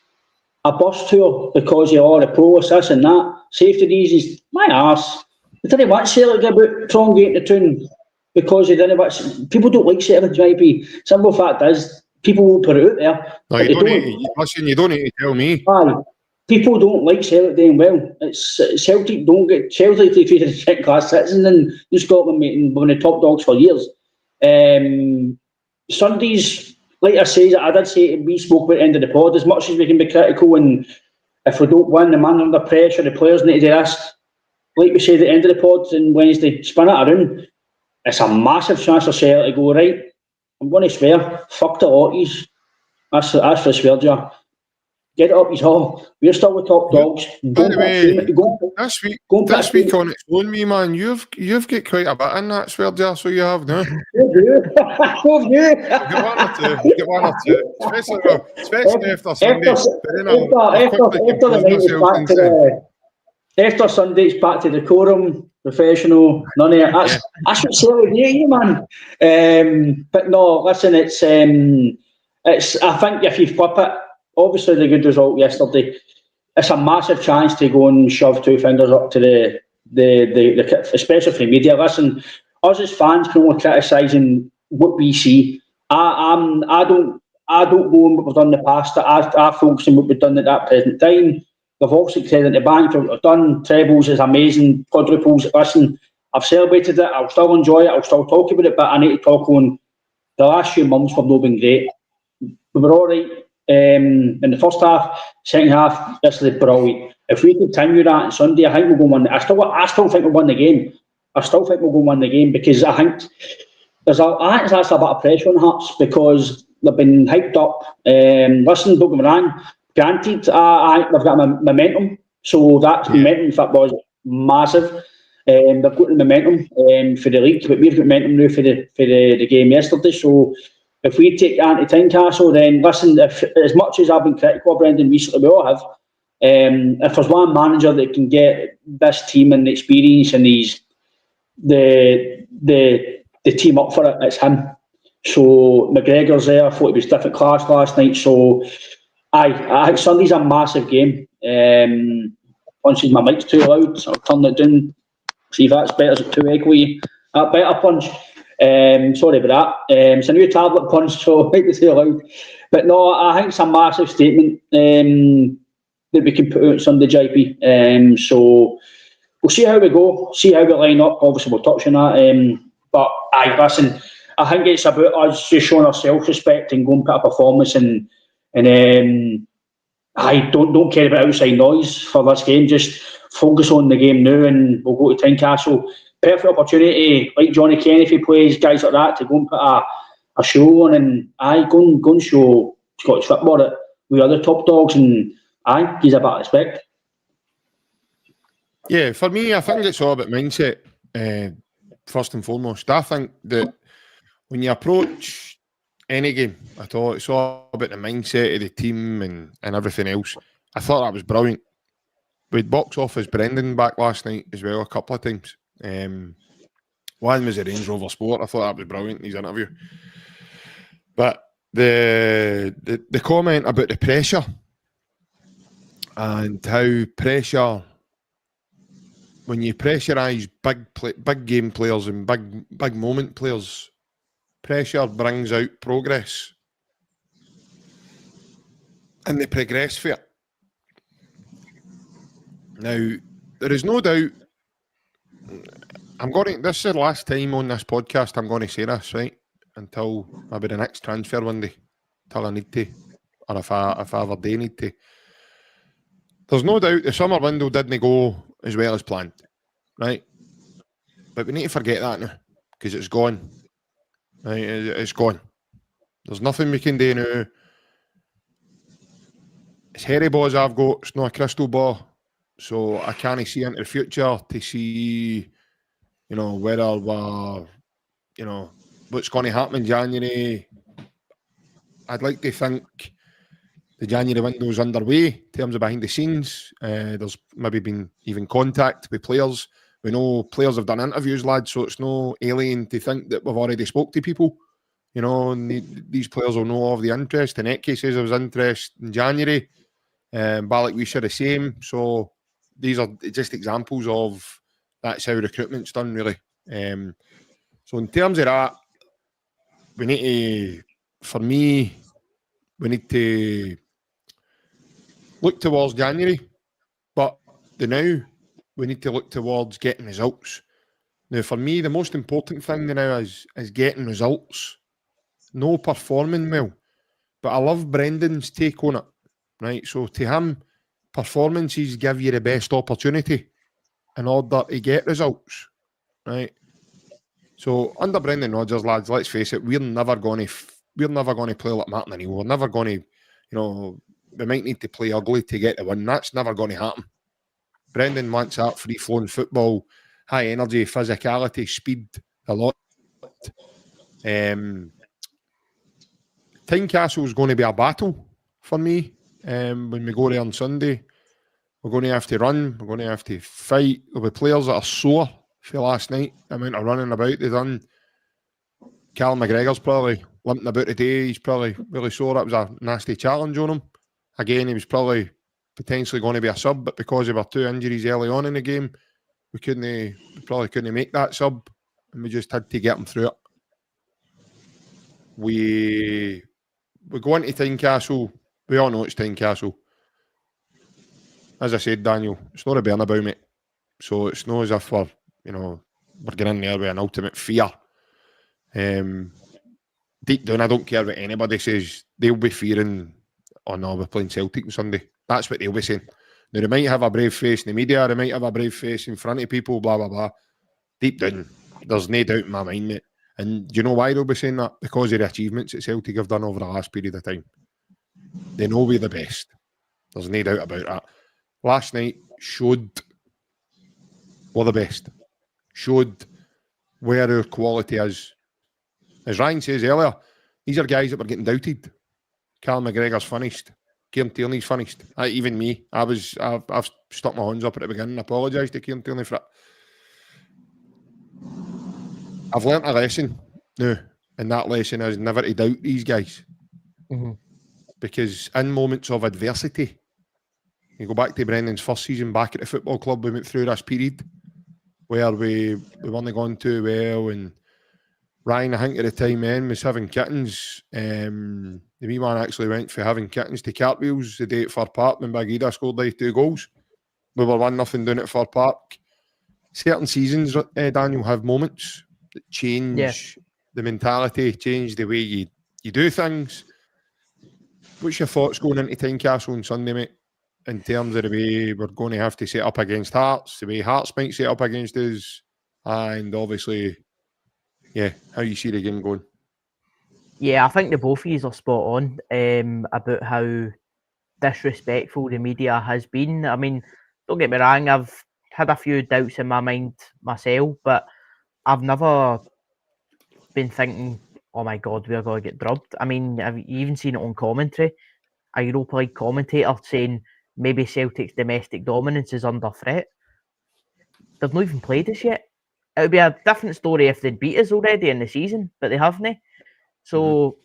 a bus tour because of the police, this and that. Safety reasons. My arse. They didn't want Celtic about Tron getting to town because they didn't want. People don't like Celtic, JP. Simple fact is, people will put it out there. No, you don't need to tell me. People don't like Celtic doing well. Celtic don't get Celtic to treated as second-class citizens in Scotland, mate, and we've been the top dogs for years. Sundays, like I say, I did say we spoke about the end of the pod. As much as we can be critical, and if we don't win, the man under pressure, the players need to do this. Like we said at the end of the pod on Wednesday, spin it around. It's a massive chance for Celtic to go right. I'm going to swear, fuck the Lotties. That's for swear, Joe. Get it up his hall. We're still the top dogs. By the way, this week on its own, me man, you've got quite a bit in that swear jar, so you have now. You Get one or two. Especially after Sunday. After Sunday, it's back to decorum, professional, none of it. That's what Celtic do, man. But no, listen, it's. I think if you flip it. Obviously, the good result yesterday. It's a massive chance to go and shove 2 fingers up to the especially for the media. Listen, us as fans can only criticising what we see. I don't go on what we've done in the past. I focus on what we've done at that present time. We've obviously credit the bank for what we've done. Trebles is amazing. Quadruples. Listen, I've celebrated it. I'll still enjoy it. I'll still talk about it. But I need to talk on the last few months have not been great. We were all right. In the first half, second half, yesterday brilliant. If we continue that on Sunday, I think we'll go and win. I still think we'll win the game. I still think we'll go and win the game because I think that's a bit of pressure on Hearts because they've been hyped up. Listen, don't get me wrong. Granted, I think they've got momentum, so that momentum football is massive. They've got the momentum for the league, but we've got momentum now for the game yesterday. So if we take Anti Tynecastle, then listen, if, as much as I've been critical of Brendan recently, we all have. If there's one manager that can get this team and the experience and the team up for it, it's him. So McGregor's there. I thought he was different class last night. So I think Sunday's a massive game. Punches, my mic's too loud, so I'll turn it down. See if that's better. Is it too echoey? That better punch. Sorry about that. It's a new tablet punch, so it might be too loud. But no, I think it's a massive statement that we can put out Sunday, JP. So we'll see how we go, see how we line up. Obviously, we'll touch on that. But listen, I think it's about us just showing our self-respect and going put a performance and I don't care about outside noise for this game. Just focus on the game now, and we'll go to Tynecastle. Perfect opportunity, like Johnny Kenny, if he plays, guys like that, to go and put a show on, and go and show Scottish football that we are the top dogs, and gives a bit of respect. Yeah, for me, I think it's all about mindset, first and foremost. I think that when you approach any game at all, it's all about the mindset of the team and everything else. I thought that was brilliant. We'd box office Brendan back last night as well a couple of times. One was a Range Rover Sport. I thought that was brilliant in his interview. But the comment about the pressure and how pressure, when you pressurise big game players and big moment players, pressure brings out progress, and they progress for it. Now, there is no doubt. This is the last time on this podcast I'm going to say this, right? Until maybe the next transfer window, till I need to, or if I ever do need to. There's no doubt the summer window didn't go as well as planned, right? But we need to forget that now, because it's gone. Right? It's gone. There's nothing we can do now. It's hairy balls I've got. It's not a crystal ball, so I can't see into the future to see, whether we're, what's going to happen in January. I'd like to think the January window's underway in terms of behind the scenes. There's maybe been even contact with players. We know players have done interviews, lads, so it's no alien to think that we've already spoke to people. And these players will know of the interest. In that case, there was interest in January. Balak we share the same. So these are just examples of that's how recruitment's done, really. So in terms of that, we need to look towards January, but now we need to look towards getting results. Now, for me, the most important thing now is getting results. No performing well. But I love Brendan's take on it, right? So to him, performances give you the best opportunity in order to get results, right? So under Brendan Rodgers, lads, let's face it, we're never going to play like Martin O'Neill. We're never going to, we might need to play ugly to get the win. That's never going to happen. Brendan wants that free-flowing football, high energy, physicality, speed, a lot. Tynecastle is going to be a battle for me when we go there on Sunday. We're going to have to run. We're going to have to fight. There'll be players that are sore for last night. The amount of running about they've done. Callum McGregor's probably limping about today. He's probably really sore. That was a nasty challenge on him. Again, he was probably potentially going to be a sub, but because there were 2 injuries early on in the game, we probably couldn't make that sub, and we just had to get him through it. We go into Tynecastle. We all know it's Tynecastle. As I said, Daniel, it's not a Bernabeu, mate. So it's not as if we're getting in there with an ultimate fear. Deep down, I don't care what anybody says. They'll be fearing, oh no, we're playing Celtic on Sunday. That's what they'll be saying. Now, they might have a brave face in the media. They might have a brave face in front of people, blah, blah, blah. Deep down, there's no doubt in my mind, mate. And do you know why they'll be saying that? Because of the achievements that Celtic have done over the last period of time. They know we're the best. There's no doubt about that. Last night showed we're the best. Showed where our quality is. As Ryan says earlier, these are guys that were getting doubted. Carl McGregor's finished. Kieran Tierney's finished. Even me. I've stuck my hands up at the beginning. I apologise to Kieran Tierney for it. I've learnt a lesson now, and that lesson is never to doubt these guys. Mm-hmm. Because in moments of adversity, you go back to Brendan's first season back at the football club, we went through this period where we weren't going too well, and Ryan, I think at the time then, was having kittens. The wee man actually went for having kittens to cartwheels the day at Fir Park when Bagheera scored like 2 goals. We were 1-0 down at Fir Park. Certain seasons, Daniel, have moments that change the mentality, change the way you do things. What's your thoughts going into Tynecastle on Sunday, mate, in terms of the way we're going to have to set up against Hearts, the way Hearts might set up against us, and obviously, how you see the game going? Yeah, I think the both of you are spot on about how disrespectful the media has been. I mean, don't get me wrong, I've had a few doubts in my mind myself, but I've never been thinking, oh my God, we're going to get drubbed. I mean, I've even seen it on commentary, a Europa League commentator saying maybe Celtic's domestic dominance is under threat. They've not even played us yet. It would be a different story if they'd beat us already in the season, but they haven't. So,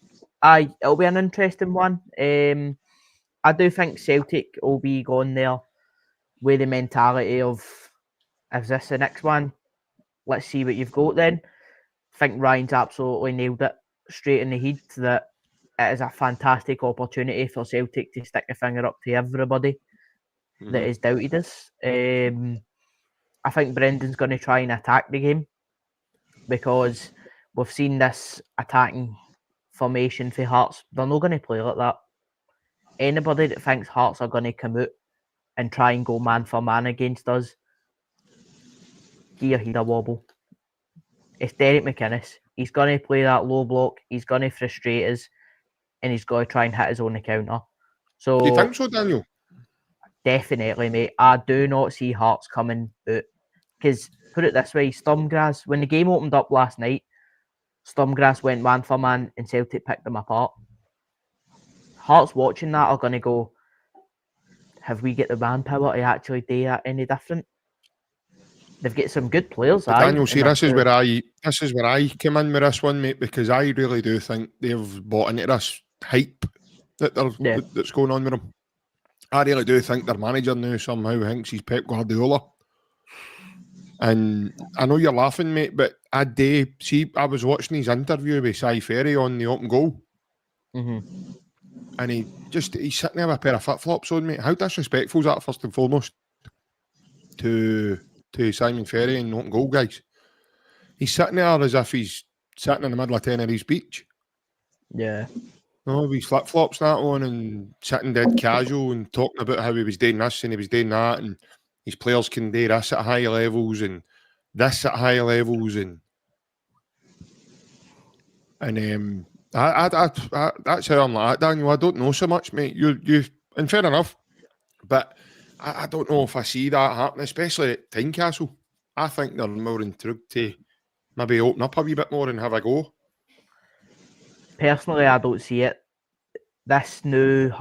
it'll be an interesting one. I do think Celtic will be going there with the mentality of, is this the next one? Let's see what you've got then. I think Ryan's absolutely nailed it straight in the head that it is a fantastic opportunity for Celtic to stick a finger up to everybody that has doubted us. I think Brendan's going to try and attack the game because we've seen this attacking formation for Hearts. They're not going to play like that. Anybody that thinks Hearts are going to come out and try and go man for man against us, give your head a wobble. It's Derek McInnes. He's going to play that low block. He's going to frustrate us, and he's going to try and hit his own counter. So, do you think so, Daniel? Definitely, mate. I do not see Hearts coming out. Because, put it this way, GRAZ, when the game opened up last night, GRAZ went man for man and Celtic picked them apart. Hearts watching that are going to go, have we got the manpower to actually do that any different? They've got some good players. Daniel, see, this is where I come in with this one, mate, because I really do think they've bought into this hype that's going on with them. I really do think their manager now somehow thinks he's Pep Guardiola. And I know you're laughing, mate, but I was watching his interview with Cy Ferry on the open goal. Mm-hmm. And he's sitting there with a pair of flip-flops on, mate. How disrespectful is that, first and foremost, to Simon Ferry and open goal guys? He's sitting there as if he's sitting in the middle of Tenerife Beach. Yeah. No, with his flip-flops that on and sitting dead casual and talking about how he was doing this and he was doing that and his players can do this at high levels and this at high levels and that's how I'm like that, Daniel. I don't know so much, mate. You and fair enough, but I don't know if I see that happening, especially at Tynecastle. I think they're more intrigued to maybe open up a wee bit more and have a go. Personally, I don't see it. This new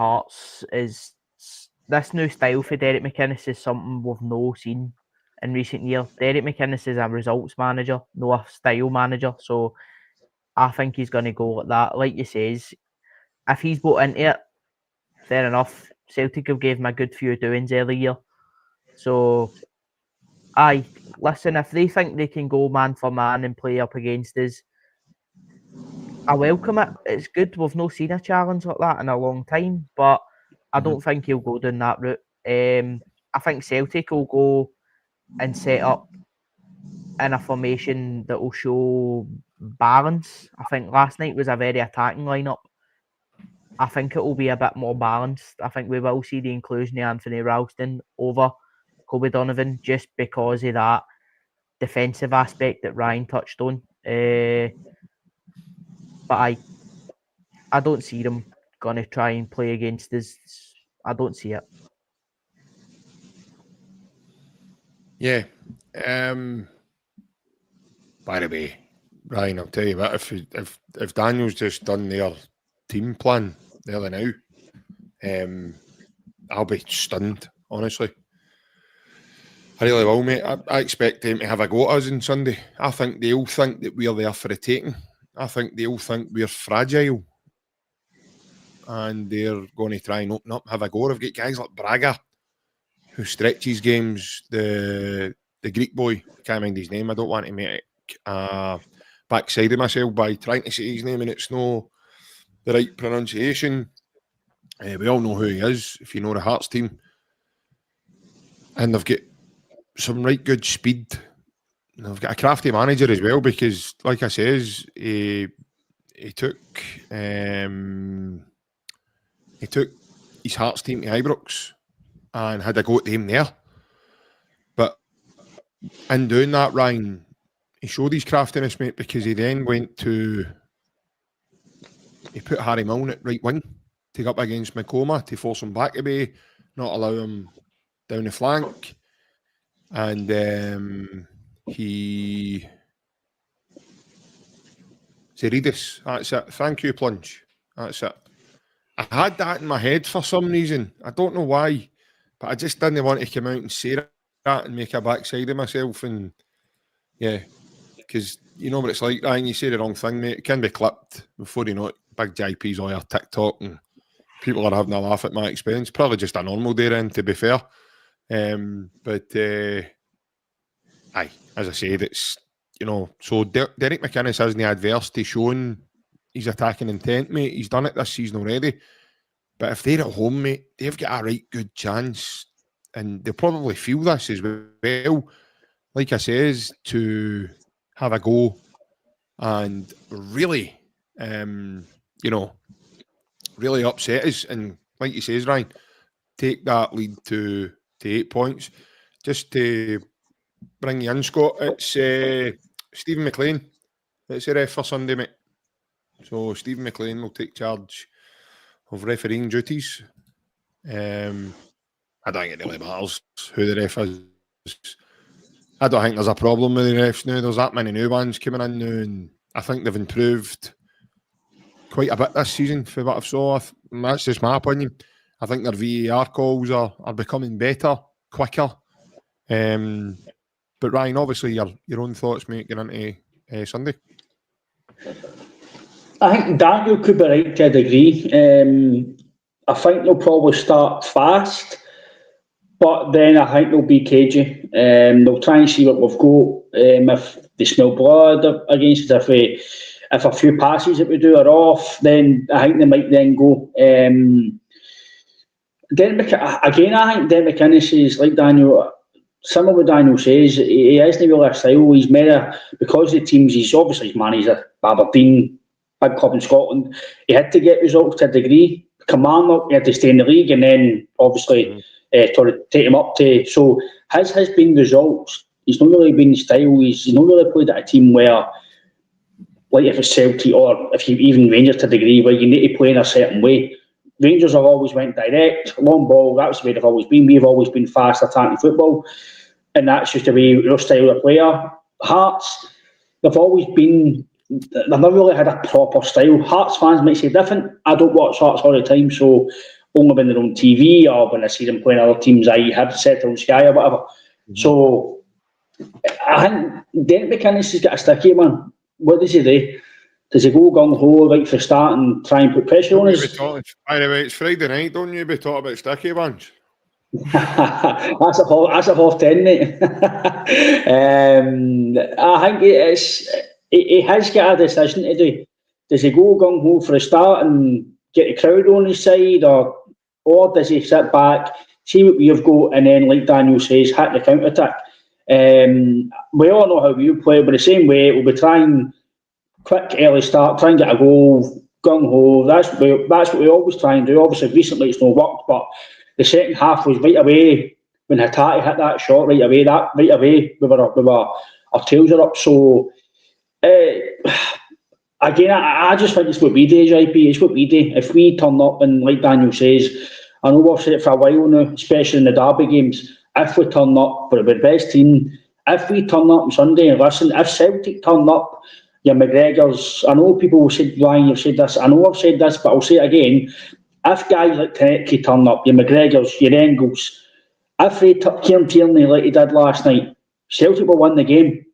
style for Derek McInnes is something we've not seen in recent years. Derek McInnes is a results manager, not a style manager. So I think he's going to go like that. Like you says, if he's bought into it, fair enough. Celtic have gave him a good few doings early year. So, listen, if they think they can go man for man and play up against us, I welcome it. It's good. We've not seen a challenge like that in a long time, but I don't think he'll go down that route. I think Celtic will go and set up in a formation that will show balance. I think last night was a very attacking lineup. I think it will be a bit more balanced. I think we will see the inclusion of Anthony Ralston over Kobe Donovan just because of that defensive aspect that Ryan touched on. but I don't see them going to try and play against us. I don't see it. Yeah. By the way, Ryan, I'll tell you what, if Daniel's just done their team plan there and now, I'll be stunned, honestly. I really will, mate. I expect them to have a go at us on Sunday. I think they'll think that we're there for the taking. I think they'll think we're fragile. And they're going to try and open up, have a go. I've got guys like Braga, who stretches games. The Greek boy, I can't mind his name. I don't want to make backside of myself by trying to say his name and it's no the right pronunciation. We all know who he is, if you know the Hearts team. And they've got some right good speed. And they've got a crafty manager as well, because, like I says, he took his Hearts team to Ibrox and had a go at them there. But in doing that, Ryan, he showed his craftiness, mate, because he then he put Harry Milne at right wing to go up against Makoma to force him back a bit, not allow him down the flank. And Zeridis, that's it. Thank you, Plunge. That's it. I had that in my head for some reason. I don't know why, but I just didn't want to come out and say that and make a backside of myself. And yeah, because you know what it's like, Ryan, you say the wrong thing, mate. It can be clipped before you know it. Big JP's on your TikTok and people are having a laugh at my expense. Probably just a normal day then, to be fair. But aye, as I said, it's, you know, so Derek McInnes hasn't the adversity showing his attacking intent, mate. He's done it this season already. But if they're at home, mate, they've got a right good chance. And they'll probably feel this as well, like I says, to have a go and really, you know, really upset us. And like you says, Ryan, take that lead to 8 points. Just to bring you in, Scott, it's Stephen McLean. It's the ref for Sunday, mate. So Stephen McLean will take charge of refereeing duties. I don't think it really matters who the ref is. I don't think there's a problem with the refs now. There's that many new ones coming in now, and I think they've improved quite a bit this season for what I've saw. That's just my opinion. I think their VAR calls are becoming better, quicker. But Ryan, obviously your own thoughts, mate, going into Sunday. I think Daniel could be right to a degree. I think they'll probably start fast, but then I think they'll be cagey. They'll try and see what we've got. If they smell blood against us, if a few passes that we do are off, then I think they might then go. Again, I think Derek McInnes is like Daniel. Some of what Daniel says, he isn't really a style. He's made because the teams he's managed at Aberdeen, big club in Scotland. He had to get results to a degree. Kilmarnock, he had to stay in the league, and then obviously to take him up to. So his has been results. He's not really been style. He's not really played at a team where, like if it's Celtic or if you even Rangers to a degree, where you need to play in a certain way. Rangers have always went direct, long ball. That's the way they've always been. We've always been fast attacking football, and that's just the way your style of player. Hearts, they've always been. They've never really had a proper style. Hearts fans might say different. I don't watch Hearts all the time, so only when they're on TV or when I see them playing other teams, I have set on Sky or whatever. Mm-hmm. So I think Derek McInnes has got a sticky one. What does he do? Does he go gung-ho right for the start and try and put pressure on us? By the way, it's Friday night, don't you be talking about sticky ones? That's a half 10, mate. I think he has got a decision to do. Does he go gung-ho for a start and get the crowd on his side, or does he sit back, see what we've got, and then, like Daniel says, hit the counter-attack? We all know how we play, but the same way, we'll be trying quick, early start, try and get a goal, gung-ho. That's what we always try and do. Obviously, recently it's not worked, but the second half was right away when Hatate hit that shot right away. Our tails are up. So I again, I just think it's what we do, JP. It's what we do. If we turn up and, like Daniel says, I know we've said it for a while now, especially in the derby games, if we turn up for the best team, if we turn up on Sunday, and listen, if Celtic turn up, your McGregors, I know people will say, Ryan, you've said this, I know I've said this, but I'll say it again. If guys like Konecki turn up, your McGregors, your Engels, if they Kieran Tierney like he did last night, Celtic will win the game.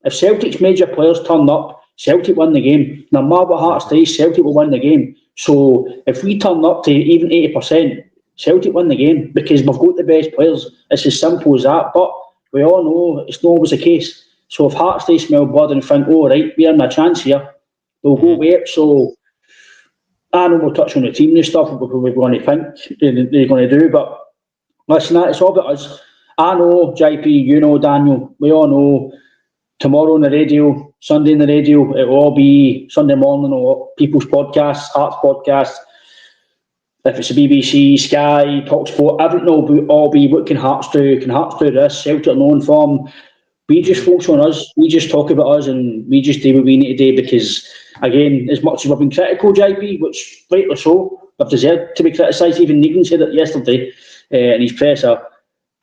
If Celtic's major players turn up, Celtic win the game. No matter what Hearts do, Celtic will win the game. So if we turn up to even 80%, Celtic win the game because we've got the best players. It's as simple as that. But we all know it's not always the case. So if Hearts do smell blood and think, oh, right, we're in a chance here, they'll go with it. So I know we'll touch on the team and stuff, what we're going to think they're going to do. But listen, it's all about us. I know, JP, you know, Daniel, we all know tomorrow on the radio, Sunday on the radio, it will all be Sunday morning or People's Podcasts, Hearts Podcasts. If it's the BBC, Sky, TalkSport, everything will all be what can Hearts do? Can Hearts do this? Celtic are known form. We just focus on us. We just talk about us and we just do what we need to do because, again, as much as we've been critical, JP, which rightly so, we've deserved to be criticised. Even Negan said it yesterday in his presser.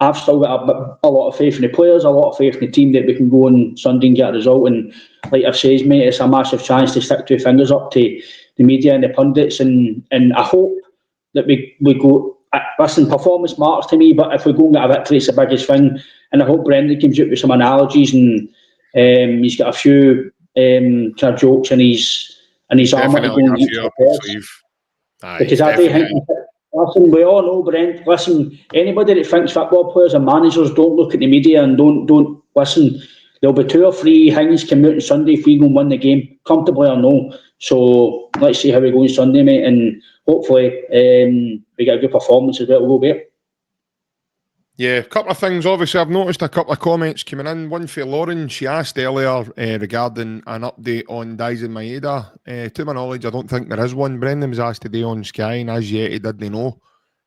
I've still got a lot of faith in the players, a lot of faith in the team that we can go on Sunday and get a result. And like I've said, mate, it's a massive chance to stick two fingers up to the media and the pundits. And I hope that we go, listen, performance matters to me, but if we go and get a victory, it's the biggest thing. And I hope Brendan comes out with some analogies and he's got a few kind of jokes in his armour to go and get the players. Because I do think, listen, we all know, Brent, listen, anybody that thinks football players and managers don't look at the media and don't listen, there'll be 2 or 3 things come out on Sunday if we go and win the game, comfortably or no. So let's see how we go on Sunday, mate, and hopefully we get a good performance as well. We'll go get. Yeah, a couple of things. Obviously, I've noticed a couple of comments coming in. One for Lauren. She asked earlier regarding an update on Dyson Maeda. To my knowledge, I don't think there is one. Brendan was asked today on Sky, and as yet he didn't know.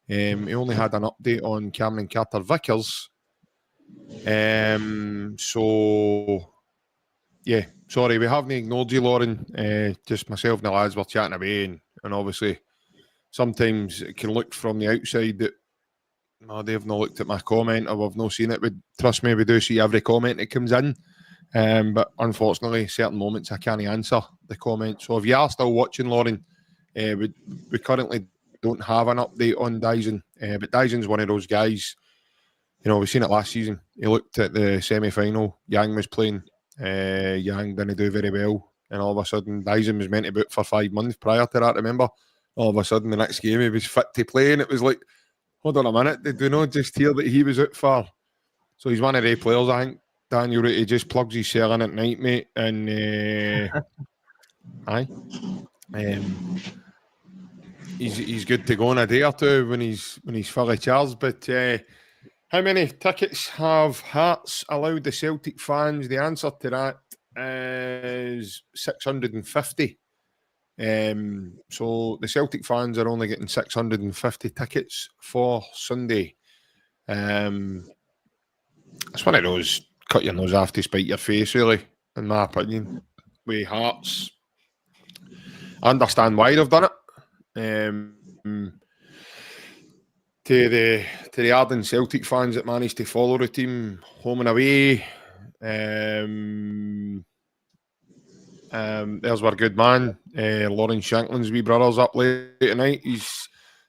He only had an update on Cameron Carter-Vickers. So, yeah, sorry, we haven't ignored you, Lauren. Just myself and the lads were chatting away, and obviously, sometimes it can look from the outside that they've not looked at my comment or we've not seen it. Trust me, we do see every comment that comes in. But unfortunately, certain moments I can't answer the comment. So if you are still watching, Lauren, we currently don't have an update on Dyson. But Dyson's one of those guys, you know, we've seen it last season. He looked at the semi-final. Yang was playing. Yang didn't do very well. And all of a sudden, Dyson was meant to be out for 5 months prior to that, remember? All of a sudden, the next game, he was fit to play. And it was like, hold on a minute, did we not just hear that he was out for? So he's one of the players, I think, Daniel, he just plugs his cell in at night, mate, and he's good to go in a day or two when he's fully charged. But how many tickets have Hearts allowed the Celtic fans? The answer to that is 650. So the Celtic fans are only getting 650 tickets for Sunday. It's one of those cut your nose off to spite your face, really, in my opinion. With Hearts, I understand why they've done it. To the ardent Celtic fans that managed to follow the team home and away, there's our good man, Lauren Shanklin's wee brother's up late tonight. He's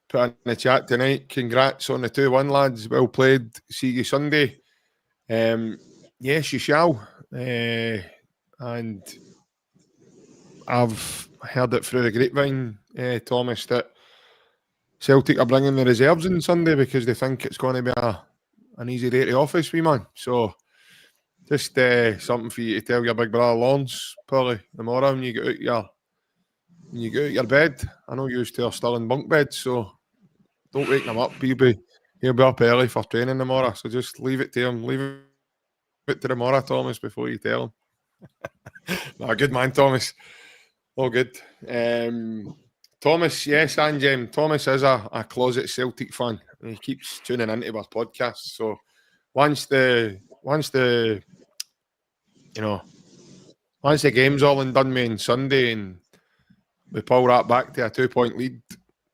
put in the chat tonight. Congrats on the 2-1, lads. Well played. See you Sunday. Yes, you shall. And I've heard it through the grapevine, Thomas, that Celtic are bringing the reserves on Sunday because they think it's going to be an easy day to office, wee man. So just something for you to tell your big brother Lawrence, probably tomorrow when you get out your bed. I know you two are still in bunk beds, so don't wake him up. He'll be up early for training tomorrow. So just leave it to him. Leave it to tomorrow, Thomas, before you tell him. No, good man, Thomas. All good. Thomas, yes, and Thomas is a closet Celtic fan. He keeps tuning into our podcast. So once the game's all and done with on Sunday and we pull that back to a 2-point lead,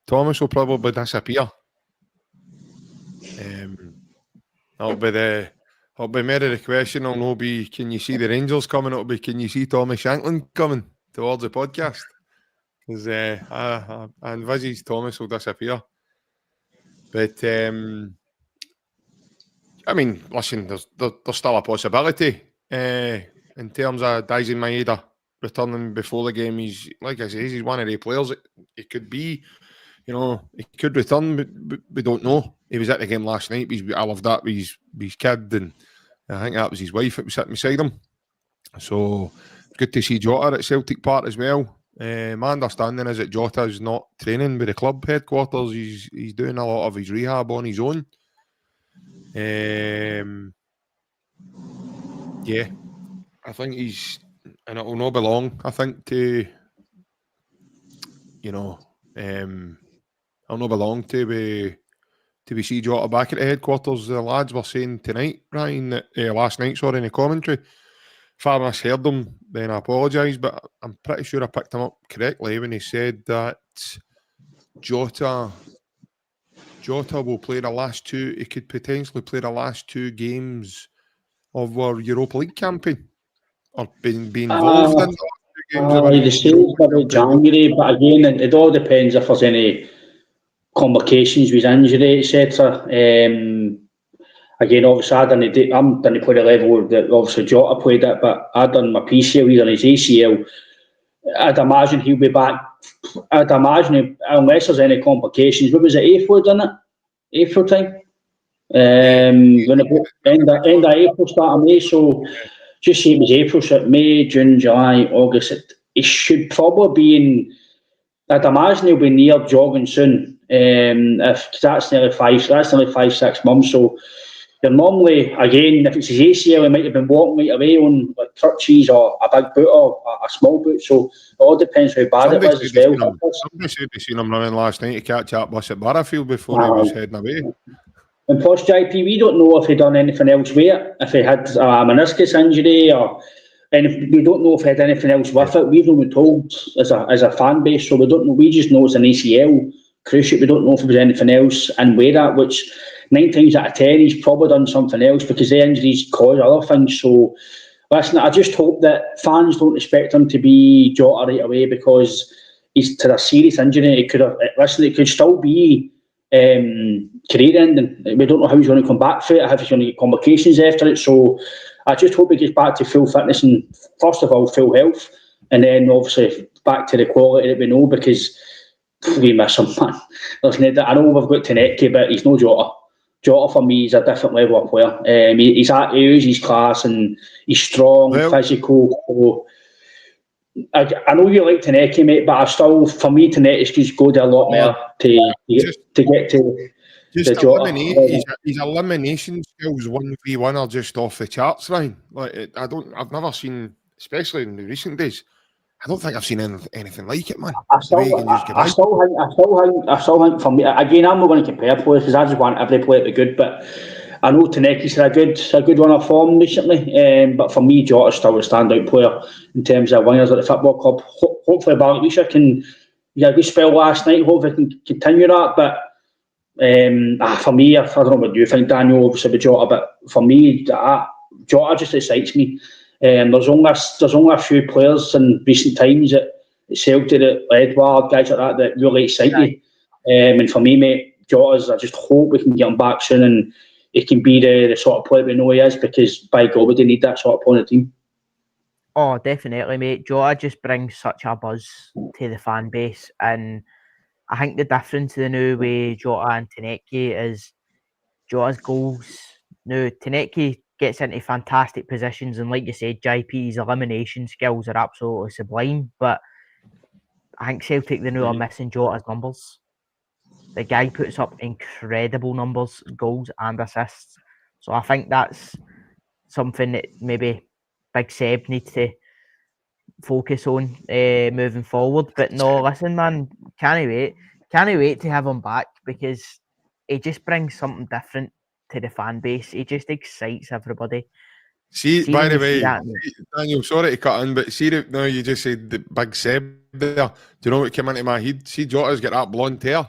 Thomas will probably disappear. That'll be more of the question. It'll not be, can you see the Rangers coming? It'll be, can you see Thomas Shanklin coming towards the podcast? Because I envisage Thomas will disappear. But, I mean, listen, there's still a possibility in terms of Daisen Maeda returning before the game. He's, like I say, he's one of the players. It could be, you know, he could return, but we don't know. He was at the game last night. I loved that with his kid, and I think that was his wife that was sitting beside him. So good to see Jota at Celtic Park as well. My understanding is that Jota is not training with the club headquarters. He's doing a lot of his rehab on his own. Yeah, I think and it will not belong. I think to, you know, it'll not belong to be see Jota back at the headquarters. The lads were saying tonight, Ryan, last night, sorry, in the commentary. If I misheard them, then I apologise, but I'm pretty sure I picked him up correctly when he said that Jota will play the last two. He could potentially play the last two games of our Europa League campaign, or be involved in the last two games of our the sales about January, but again, it all depends if there's any complications with injury, etc. Again, obviously, I didn't play the level that obviously Jota played at, but I done my PCL, he's on his ACL. I'd imagine he'll be back. I'd imagine, unless there's any complications. What was it, April, didn't it? April time? When it end of April, start of May. So just say it was April, so May, June, July, August. It should probably be in. I'd imagine he'll be near jogging soon. If that's nearly 5-6 months. So you're normally, again, if it's his ACL, he might have been walking right away on like crutches or a big boot or a small boot. So it all depends how bad it was as well. Somebody said they seen him running last night to catch that bus at Barrafield before he was heading away. And plus, JP, we don't know if he done anything else with it, if he had a meniscus injury and we don't know if he had anything else with it. We've not been told as a fan base, so we don't know. We just know it's an ACL cruciate. We don't know if there was anything else in with that, which 9 times out of 10 he's probably done something else because the injuries cause other things. So listen, I just hope that fans don't expect him to be Jota right away because he's to a serious injury. It could still be career ending. We don't know how he's going to come back from it, if he's going to get complications after it. So I just hope he gets back to full fitness and first of all full health, and then obviously back to the quality that we know because we miss him, man. I know we've got Tanecki, but he's no Jota. Jota for me is a different level of player. He's at his class and he's strong, physical. So I know you like Tanecki, mate, but for me, Tanecki's just go to a lot more to get to just the Jota. His elimination skills 1v1 are just off the charts, Ryan. Like I've never seen, especially in the recent days. I don't think I've seen anything like it, man. I still think for me, again, I'm not going to compare players because I just want every player to be good, but I know Tanecki's had a good run of form recently, but for me, Jota's still a standout player in terms of winners at the football club. Hopefully, Barnett can get a good spell last night. Hopefully, can continue that. But for me, I don't know what you think, Daniel, obviously with Jota, but for me, Jota just excites me. There's only a few players in recent times at Celtic, Edward, guys like that really excite me. And for me, mate, Jota's, I just hope we can get him back soon and he can be the sort of player we know he is because by God, we do need that sort of player on the team. Oh, definitely, mate. Jota just brings such a buzz to the fan base, and I think the difference the new way Jota and Tanecki is Jota's goals. Now, Tanecki gets into fantastic positions, and like you said, JP's elimination skills are absolutely sublime. But I think Celtic the new are missing Jota's numbers. The guy puts up incredible numbers, goals and assists. So I think that's something that maybe Big Seb needs to focus on moving forward. But no, listen, man, can't wait to have him back because he just brings something different to the fan base. He just excites everybody. See, by the way, that, Daniel, sorry to cut in, but see, now you just said the big Seb there. Do you know what came into my head? See, Jota's got that blonde hair,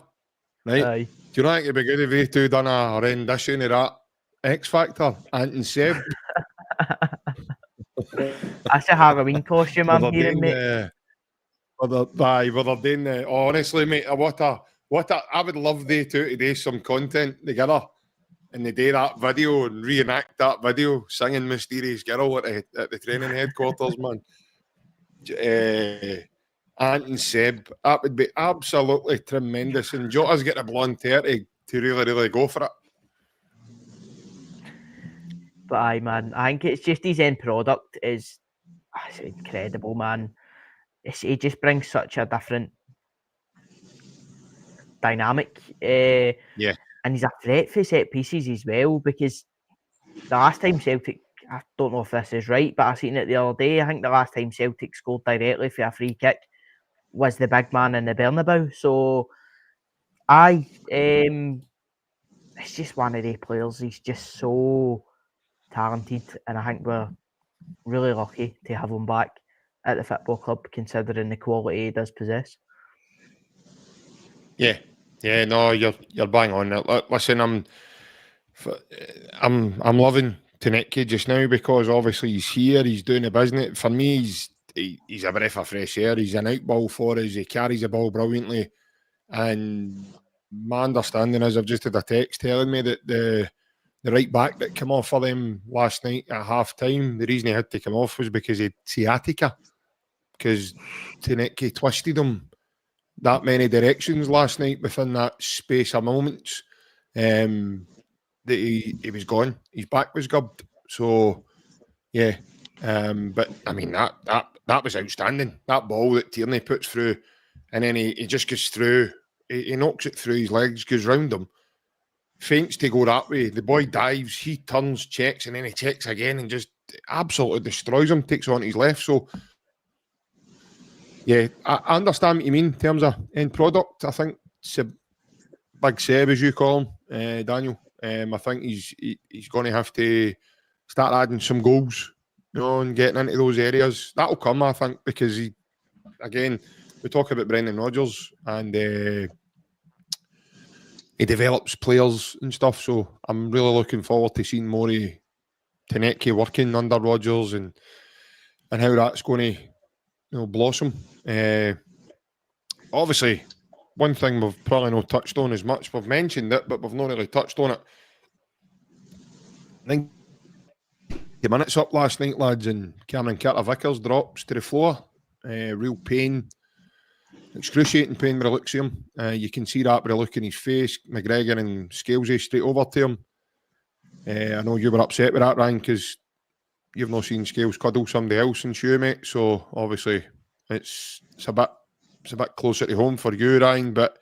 right? aye. Do you know it'd be good if they two done a rendition of that X Factor, Ant and Seb? That's a Halloween costume I'm hearing, mate. Where they're doing honestly, mate, I would love they two to do some content together. And they do that video and reenact that video singing Mysterious Girl at the training headquarters, man. Ant and Seb, that would be absolutely tremendous. And Jota's got the blonde hair to really, really go for it. But aye, man, I think it's just his end product is it's incredible, man. He just brings such a different dynamic. Yeah. And he's a threat for set pieces as well, because the last time Celtic, I don't know if this is right, but I seen it the other day. I think the last time Celtic scored directly for a free kick was the big man in the Bernabeu. So, it's just one of the players. He's just so talented, and I think we're really lucky to have him back at the football club, considering the quality he does possess. Yeah, no, you're bang on it. Listen, I'm loving Tanecki just now because obviously he's here, he's doing the business. For me, he's a breath of fresh air. He's an out ball for us. He carries the ball brilliantly, and my understanding is I've just had a text telling me that the right back that came off for them last night at half time, the reason he had to come off was because he had sciatica, because Tanecki twisted him that many directions last night within that space of moments, that he was gone. His back was gubbed. So yeah, but I mean that was outstanding. That ball that Tierney puts through, and then he just goes through. He knocks it through his legs, goes round him, feints to go that way. The boy dives, he turns, checks, and then he checks again and just absolutely destroys him. Takes on his left. So. Yeah, I understand what you mean in terms of end product. I think Big Seb, as you call him, Daniel. I think he's going to have to start adding some goals, and getting into those areas. That'll come, I think, because again, we talk about Brendan Rodgers and he develops players and stuff. So I'm really looking forward to seeing more of Tanecki working under Rodgers and how that's going to blossom. Obviously, one thing we've probably not touched on as much. We've mentioned it, but we've not really touched on it. 90 minutes up last night, lads, and Cameron Carter-Vickers drops to the floor. Real pain, excruciating pain with a look at him. You can see that with a look in his face. McGregor and Scalesy straight over to him. I know you were upset with that, Ryan, because you've not seen Scales cuddle somebody else in shoe, mate. So obviously, it's a bit closer to home for you, Ryan. But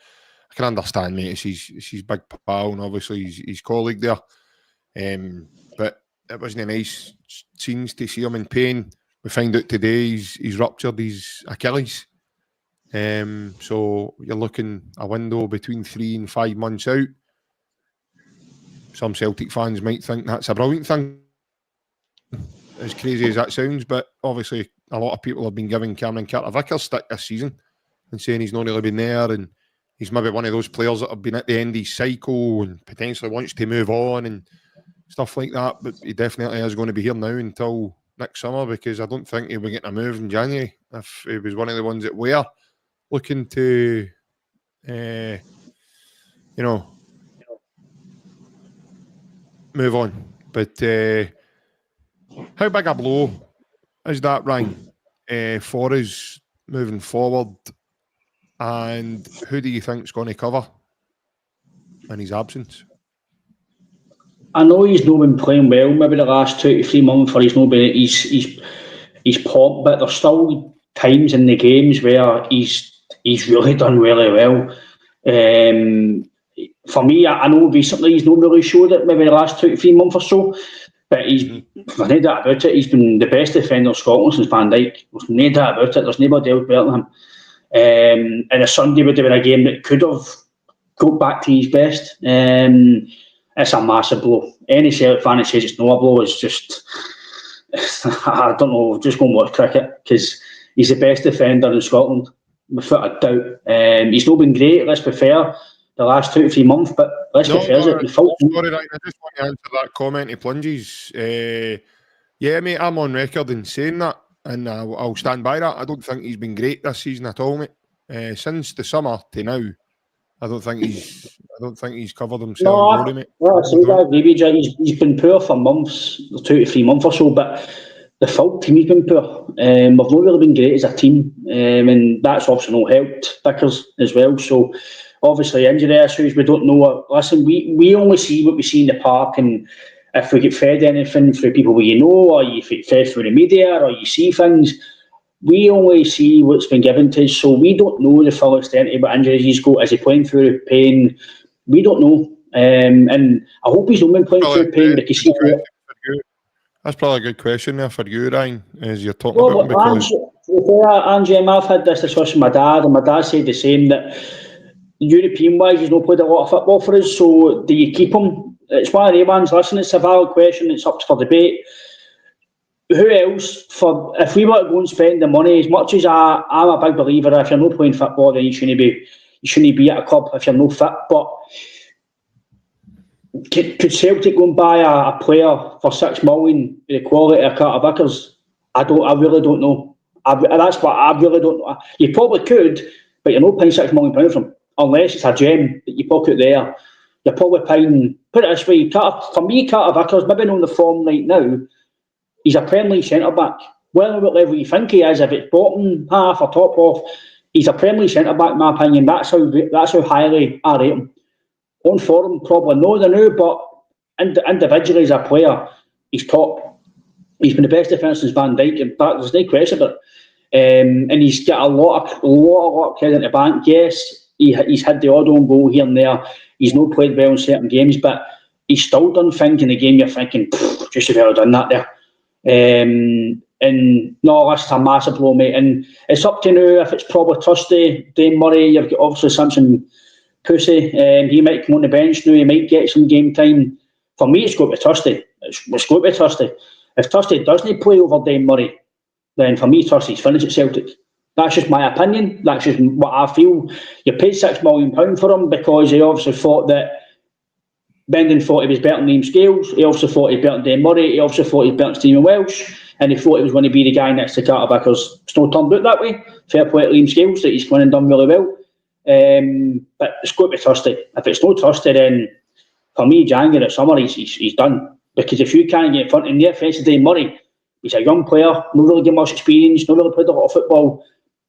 I can understand, mate. It's his big pal, and obviously his colleague there. But it wasn't nice scenes to see him in pain. We find out today he's ruptured his Achilles. So you're looking a window between 3 and 5 months out. Some Celtic fans might think that's a brilliant thing, as crazy as that sounds, but obviously a lot of people have been giving Cameron Carter-Vickers stick this season and saying he's not really been there, and he's maybe one of those players that have been at the end of his cycle and potentially wants to move on and stuff like that. But he definitely is going to be here now until next summer, because I don't think he'll be getting a move in January if he was one of the ones that were looking to, move on. But how big a blow is that, Ryan, for us moving forward? And who do you think is going to cover in his absence? I know he's not been playing well maybe the last 2 to 3 months, or he's not been he's popped, but there's still times in the games where he's really done really well. For me, I know recently he's not really showed it maybe the last 2 to 3 months or so, but there's no doubt about it, he's been the best defender of Scotland since Van Dijk. There's no doubt about it. There's nobody else better than him. And a Sunday would have been a game that could have got back to his best. It's a massive blow. Any Celtic fan that says it's not a blow is just I don't know, just go and watch cricket, because he's the best defender in Scotland, without a doubt. He's not been great, let's be fair, the last 2 to 3 months, but let's be fair, the fault. Sorry, Ryan, I just want to answer that comment he plunges. Yeah, mate, I'm on record in saying that, and I'll stand by that. I don't think he's been great this season at all, mate. Since the summer to now, I don't think he's covered himself in glory, mate. No, I agree with you. He's been poor for months, 2 to 3 months or so, but the full team's been poor. We've not really been great as a team, and that's obviously not helped Vickers as well. So obviously injury issues, we don't know. Listen, we only see what we see in the park, and if we get fed anything through people we know, or you get fed through the media, or you see things, we only see what's been given to us, so we don't know the full extent of what injuries he's got. Is he playing through pain? We don't know. And I hope he's not been playing through pain, because that's probably a good question there for you, Ryan, as you're talking about him, because... Angie, I've had this discussion with my dad, and my dad said the same, that European-wise, he's not played a lot of football for us, so do you keep him? It's one of the ones. Listen, it's a valid question. It's up for debate. Who else? If we were to go and spend the money, as much as I'm a big believer, if you're not playing football, then you shouldn't be at a club if you're not fit. But could Celtic go and buy a player for $6 million with the quality of Carter Vickers? I really don't know. That's what I really don't know. You probably could, but you're not paying £6 million for him, unless it's a gem that you pocket there. You're probably paying, put it this way, for me, Carter Vickers, maybe not on the form right now, he's a Premier League centre-back. Well, what level you think he is, if it's bottom half or top half, he's a Premier League centre-back, in my opinion. That's how highly I rate him. On form, probably no, they know, but individually as a player, he's top. He's been the best defender since Van Dijk. In fact, there's no question about it. And he's got a lot of credit in the bank. Yes, he's had the odd on goal here and there. He's not played well in certain games, but he's still done things in the game you're thinking, just as well done that there. And no, that's a massive blow, mate. And it's up to now if it's probably Trusty, Dane Murray, you've got obviously Simpson Pussy. He might come on the bench now, he might get some game time. For me, it's got to be Trusty. It's got to be Trusty. If Trusty doesn't play over Dane Murray, then for me, Trusty's finished at Celtic. That's just my opinion. That's just what I feel. You paid £6 million for him because he obviously thought that Brendan thought he was better than Liam Scales. He also thought he was better than Dane Murray. He also thought he was better than Stephen Welsh. And he thought he was going to be the guy next to Carter Vickers. It's not turned out that way. Fair play to Liam Scales that he's gone and done really well. But it's got to be Trusty. If it's not Trusty, then for me, January, summer, he's done. Because if you can't get in front, in the offence of Dane Murray, he's a young player, not really get much experience, not really played a lot of football.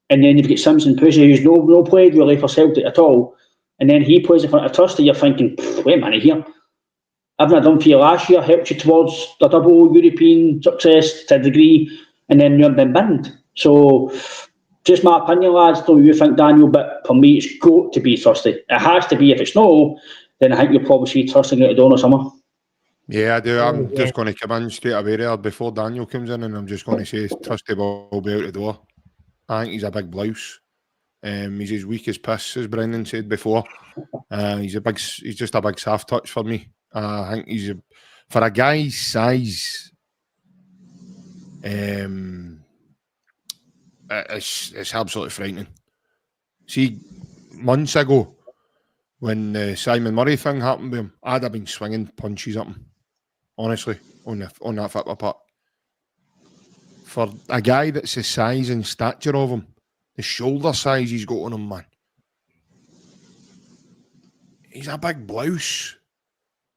And then you've got Simpson Pussy, who's no played really for Celtic at all. And then he plays in front of Trusty, you're thinking, wait a minute here. Everything I've done for you last year helped you towards the double European success to a degree, and then you've been binned. So, just my opinion, lads, don't you think, Daniel, but for me, it's got to be Trusty. It has to be. If it's no, then I think you'll probably see Trusty out the door in the summer. Yeah, I do. I'm just going to come in straight away there before Daniel comes in, and I'm just going to say Trusty will be out the door. I think he's a big blouse. He's as weak as piss, as Brendan said before. He's just a big soft touch for me. I think for a guy's size, it's absolutely frightening. See, months ago, when the Simon Murray thing happened to him, I'd have been swinging punches at him, honestly, on that football park. For a guy that's the size and stature of him, the shoulder size he's got on him, man. He's a big blouse.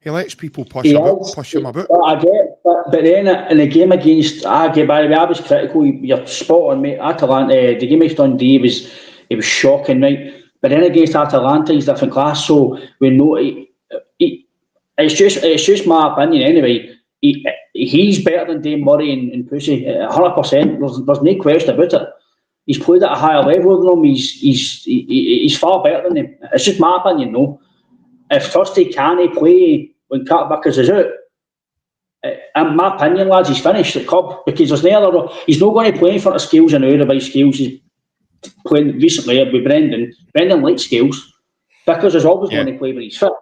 He lets people push him about. I get, but then in the game against, by the way, I was critical. You're spot on, mate. Atalanta, the game against Dundee was shocking, right? But then against Atalanta, he's different class. So we know it's just my opinion anyway. He's better than Dane Murray and Pussy, 100%. There's no question about it. He's played at a higher level than him. He's far better than him. It's just my opinion, though. If Trusty can't play when Carter Vickers is out, in my opinion, lads, he's finished at club because there's no other. He's not going to play in front of Scales and otherwise Scales is playing recently with Brendan. Brendan likes Scales. Vickers is always going to play when he's fit.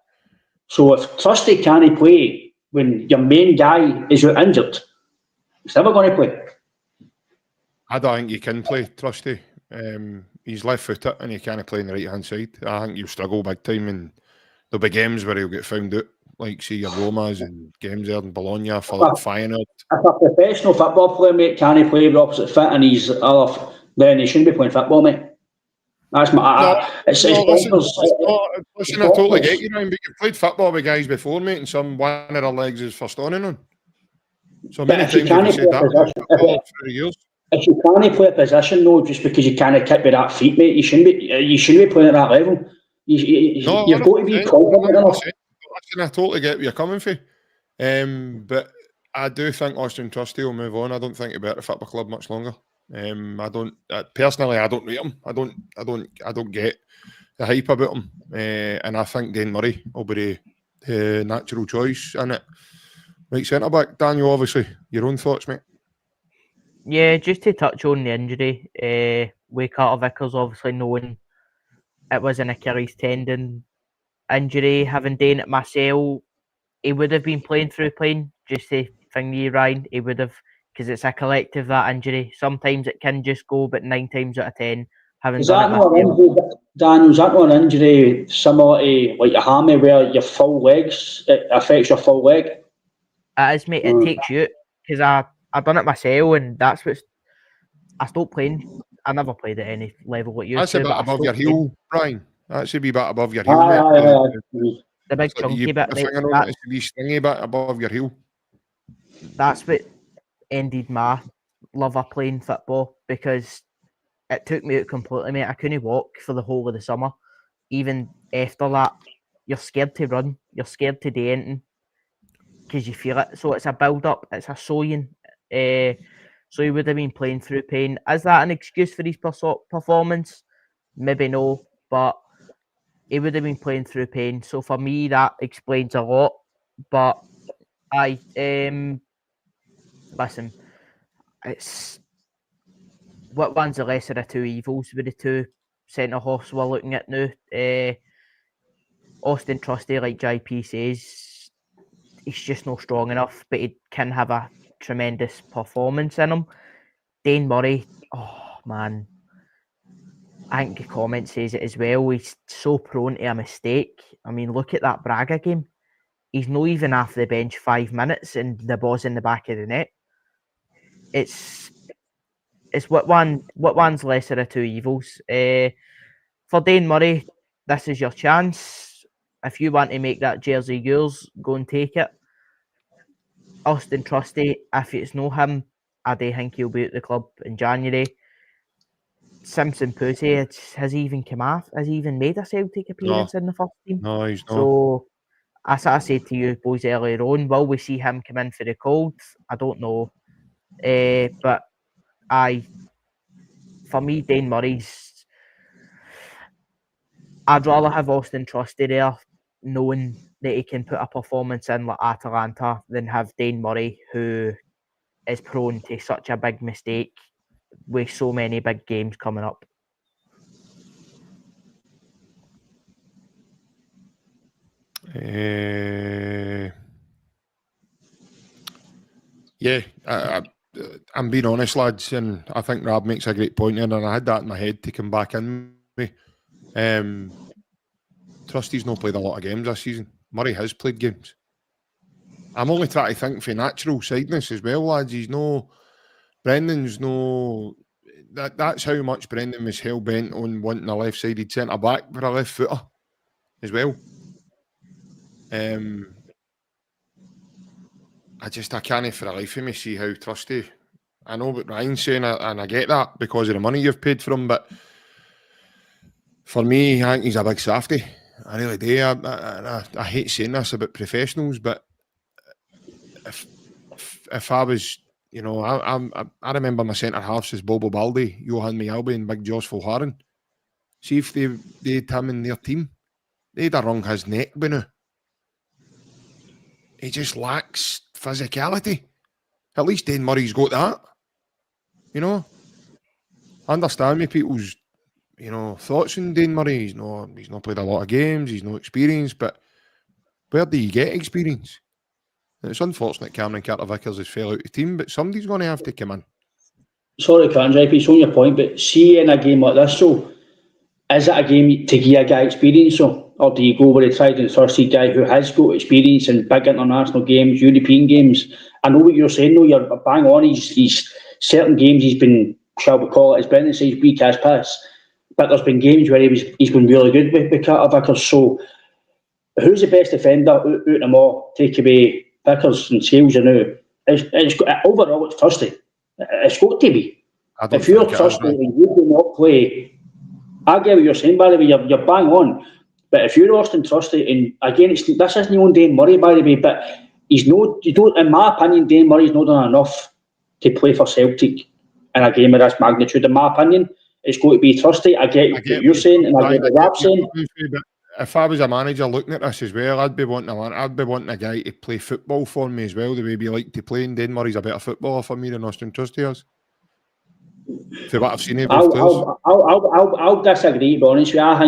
So if Trusty can't play when your main guy is out injured, He's never going to play. I don't think he can play, Trusty. He's left-footed and he can't play on the right-hand side. I think he'll struggle big time, and there'll be games where he'll get found out, like, see, your Romas and games there in Bologna for Feyenoord. If a professional football player, mate, can't play with the opposite foot and he's other, then he shouldn't be playing football, mate. That's my... Listen, I totally get you, Ryan, but you've played football with guys before, mate, and one of their legs is for stoning on. So many times you've said that for years. If you can't play a position, though, just because you can't kick with that feet, mate, you shouldn't be playing at that level. You've got to be confident enough. Listen, I totally get where you're coming from. But I do think Austin Trusty will move on. I don't think he'll be at the football club much longer. I don't personally. I don't rate him. I don't get the hype about him. And I think Dane Murray will be the natural choice in it. Right centre back, Daniel. Obviously, your own thoughts, mate. Yeah, just to touch on the injury, with Carter Vickers obviously knowing it was an Achilles tendon injury, having Dane at Marcel, he would have been playing through pain, just to thing you, Ryan. He would have, because it's a collective, that injury. Sometimes it can just go, but 9 times out of 10, having done it Daniel, is that not an injury similar to like a hammy where your full legs, it affects your full leg? It is, mate. It takes you out, because I done it myself, and that's what's... I stopped playing. I never played at any level like you. That's a bit above your heel, Brian. That should be a bit above your heel, mate. The big chunky bit. It should be stringy bit above your heel. That's what ended my love of playing football, because it took me out completely, mate. I couldn't walk for the whole of the summer. Even after that, you're scared to run. You're scared to do anything because you feel it. So it's a build-up. It's a sewing. So he would have been playing through pain. Is that an excuse for his performance? Maybe no, but he would have been playing through pain. So for me, that explains a lot. But listen, it's what one's the lesser of two evils with the two centre halves we're looking at now. Austin Trusty, like JP says, he's just not strong enough, but he can have a tremendous performance in him. Dane Murray, oh man, I think the comment says it as well. He's so prone to a mistake. I mean, look at that Braga game. He's not even off the bench 5 minutes and the ball's in the back of the net. It's what one's lesser of two evils. For Dane Murray, this is your chance. If you want to make that jersey yours, go and take it. Austin Trusty, if it's no him, I do think he'll be at the club in January. Simpson Pussy, has he even come off? Has he even made a Celtic appearance in the first team? No, he's not. So, as I said to you boys earlier on, will we see him come in for the cold? I don't know. But for me, Dane Murray's... I'd rather have Austin Trusty there, knowing that he can put a performance in like Atalanta, than have Dane Murray, who is prone to such a big mistake with so many big games coming up. Yeah, I'm being honest, lads, and I think Rab makes a great point here, and I had that in my head to come back in with. Trusty's not played a lot of games this season. Murray has played games. I'm only trying to think for natural sideness as well, lads. Brendan's no... That's how much Brendan was hell-bent on wanting a left-sided centre-back for a left footer as well. I can't for the life of me see how Trusty... I know what Ryan's saying, and I get that because of the money you've paid for him, but for me, I think he's a big safety. I really do. I hate saying this about professionals, but if I was... You know, I remember my centre halves as Bobo Baldi, Johan Mialbi and Big Josh Fulharen. See if they had him in their team, they'd have wrung his neck by now. He just lacks physicality. At least Dane Murray's got that. You know? I understand me people's, thoughts on Dane Murray. He's not played a lot of games, he's no experience, but where do you get experience? It's unfortunate Cameron Carter-Vickers has fell out of the team, but somebody's going to have to come in. Sorry, Cran, JP, it's on your point, but see in a game like this, so is it a game to give a guy experience, so, or do you go with a tried and trusted guy who has got experience in big international games, European games? I know what you're saying, though. You're bang on. He's certain games he's been, shall we call it, as Brendan says, weak as piss. But there's been games where he's been really good with Carter-Vickers. So who's the best defender out of them all? Take away Vickers and Scales, you know. Overall, it's Trusty. It's got to be. If you're Trusty and you do not play, I get what you're saying, by the way, you're bang on. But if you're Austin Trusty, and again, this isn't your own Dane Murray, by the way, but in my opinion, Dane Murray's not done enough to play for Celtic in a game of this magnitude. In my opinion, it's going to be Trusty. I get what you're saying, and I get what Rob's saying. If I was a manager looking at this as well, I'd be wanting a guy to play football for me as well, the way we like to play. And Dane Murray's a better footballer for me than Austin Trusty is. For what I've seen, I'll disagree. To be honest with you, I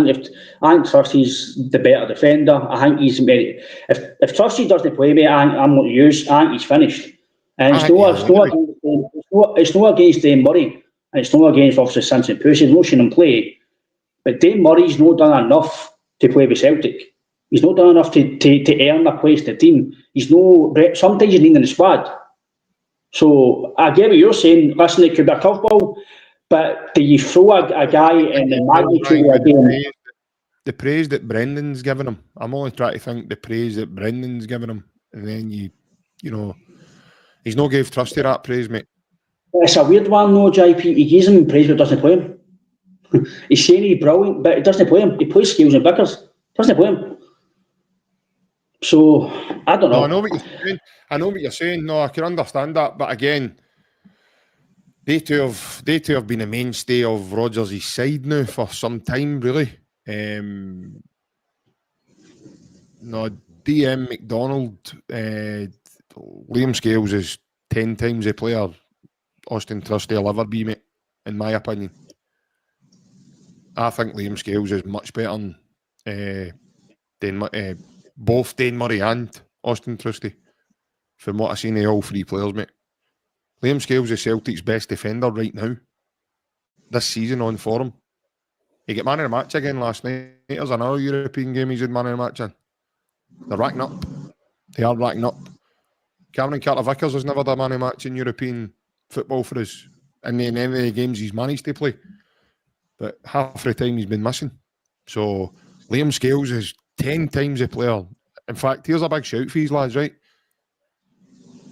think Trusty's the better defender. I think he's very. If Trusty doesn't play me, I'm not used. I think he's finished. And it's not against Dane Murray, and it's not against obviously Vincent Puss. He's not seen him play, but Dane Murray's not done enough to play with Celtic. He's not done enough to earn a place in the team. Sometimes he's in the squad. So I get what you're saying. Listen, it could be a curveball, but do you throw a guy in the magnitude of a game? The praise that Brendan's given him. I'm only trying to think the praise that Brendan's given him, and then you know, he's not gave Trusty that praise, mate. It's a weird one, though, JP. He gives him praise, but doesn't play him. He's saying he's brilliant, but he doesn't play him. He plays Scales and Vickers. Doesn't play him. So I don't know. No, I know what you're saying. No, I can understand that, but again, they two have been a mainstay of Rodgers' side now for some time, really. No, DM McDonald, Liam Scales is 10 times the player Austin Trusty will ever be, mate, in my opinion. I think Liam Scales is much better than both Dane Murray and Austin Trusty, from what I've seen of all three players, mate. Liam Scales is Celtic's best defender right now, this season on form. He got man of the match again last night. There's another European game he's had man of the match in. They're racking up. They are racking up. Cameron Carter-Vickers has never done man of the match in European football for us in any of the games he's managed to play. But half the time he's been missing. So Liam Scales is 10 times the player. In fact, here's a big shout for these lads, right?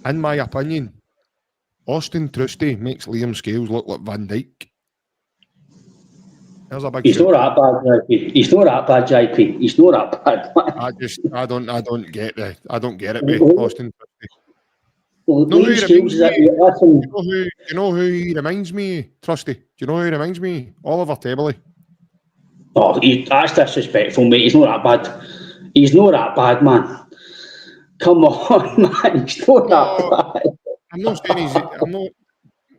In my opinion, Austin Trusty makes Liam Scales look like Van Dijk. There's a big He's not that bad, JP. He's not that bad, JP. He's not that bad. I don't get it, mate. Austin Trusty. Well, You know who he reminds me of, Trusty? Do you know who he reminds me of? Oliver Tabley. Oh, that's disrespectful, mate. He's not that bad. He's not that bad, man. Come on, man. He's not that bad. I'm not saying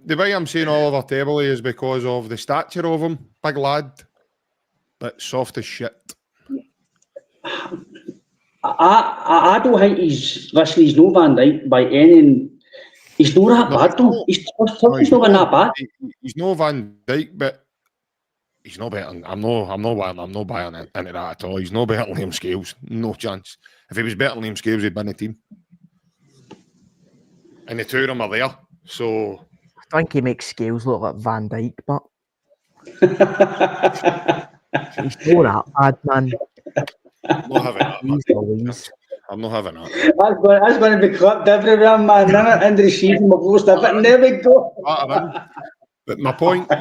the way I'm saying Oliver Tabley is because of the stature of him. Big lad, but soft as shit. I don't think he's no Van Dijk by any. He's not that bad though. He's not been that bad. He's no Van Dijk, but he's no better. I'm no buying into that at all. He's no better than Liam Scales. No chance. If he was better than Liam Scales, he'd be in the team. And the two of them are there. So I think he makes Scales look like Van Dijk, but he's not that bad, man. I'm not having that. I'm not having that. That's going to be clipped everywhere, man. None in the season will post it, but there we go. But my point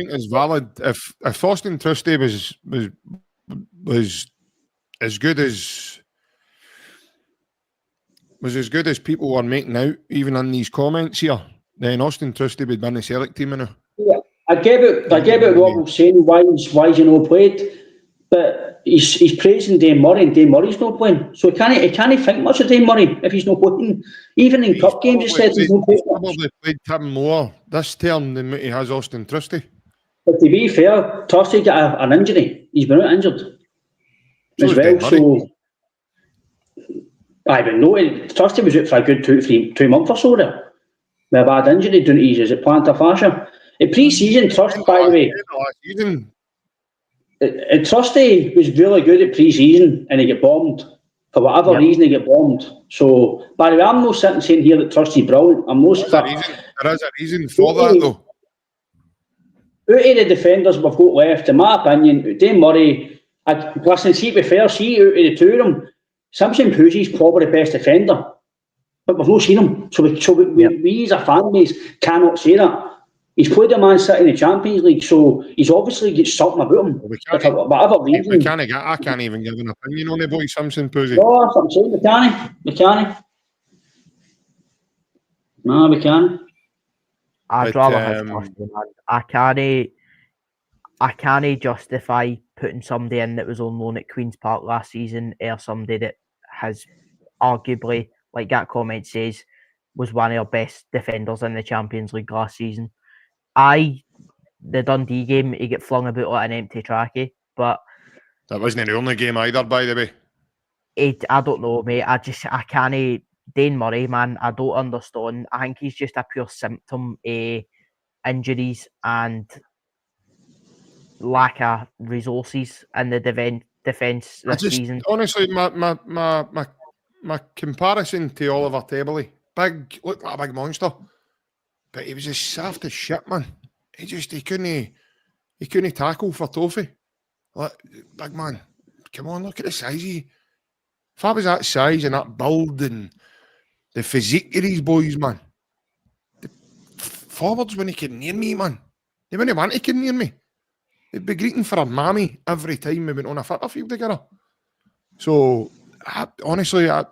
is valid. If Austin Trusty was as good as people were making out, even in these comments here, then Austin Trusty would be in the Celtic team now. Yeah, I get what Rob was saying. Why is he not played? But he's praising Dane Murray, and Dane Murray's not playing. So he can't think much of Dane Murray if he's not playing. Even in cup games, he said he's not playing. He's probably played Tim more this term than he has Austin Trusty. But to be fair, Trusty got an injury. He's been out injured as well. So Aye, but no, Trusty was out for a good 2 months or so there. With a bad injury due to his plantar fascia. At pre-season, Trust, by the way, Trusty was really good at pre-season and he got bombed. For whatever reason, he got bombed. So, by the way, I'm not sitting saying here that Trusty's brilliant. I'm most there is a reason for that, though. Out of the defenders we've got left, in my opinion, Dane Murray, listen, see, to be fair, see, out of the two of them, Simpson Pusey's probably the best defender. But we've not seen him. So we as a fan base cannot say that. He's played at Man City in the Champions League, so he's obviously got something about him. Well, whatever reason. I can't even give an opinion on the boy Simpson Pusey. No, that's what I'm saying. We can't. No, we can't. I'd rather have Trusty, man. I can't justify putting somebody in that was on loan at Queen's Park last season or somebody that has arguably, like that comment says, was one of our best defenders in the Champions League last season. The Dundee game, he get flung about like an empty trackie, but that wasn't the only game either, by the way. I don't know, mate. I can't. Dane Murray, man, I don't understand. I think he's just a pure symptom of injuries and lack of resources in the defence this season. Honestly, my comparison to Oliver Tabley, looked like a big monster, but he was as soft as shit, man. He couldn't tackle for toffee. Like, big man, come on, look at the size. If I was that size and that build and the physique of these boys, man, the forwards when he came near me, man, they wouldn't want to come near me. They'd be greeting for a mammy every time we went on a football field together. So, honestly, I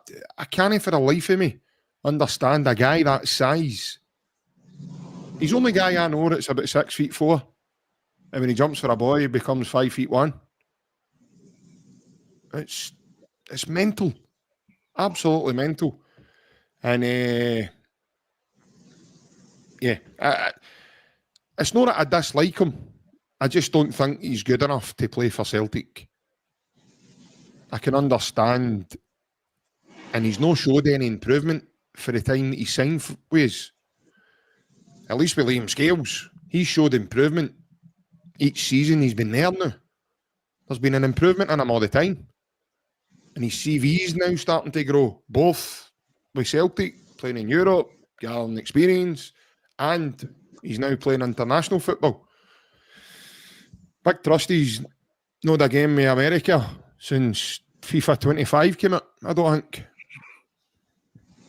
can't for the life of me understand a guy that size. He's the only guy I know that's about 6'4", and when he jumps for a boy, he becomes 5'1". It's mental, absolutely mental, and it's not that I dislike him. I just don't think he's good enough to play for Celtic. I can understand, and he's not showed any improvement for the time that he signed with us. At least with Liam Scales, he's showed improvement each season he's been there now. There's been an improvement in him all the time. And his CV is now starting to grow, both with Celtic, playing in Europe, gathering experience, and he's now playing international football. Big Trusty's not a game with America since FIFA 25 came out, I don't think.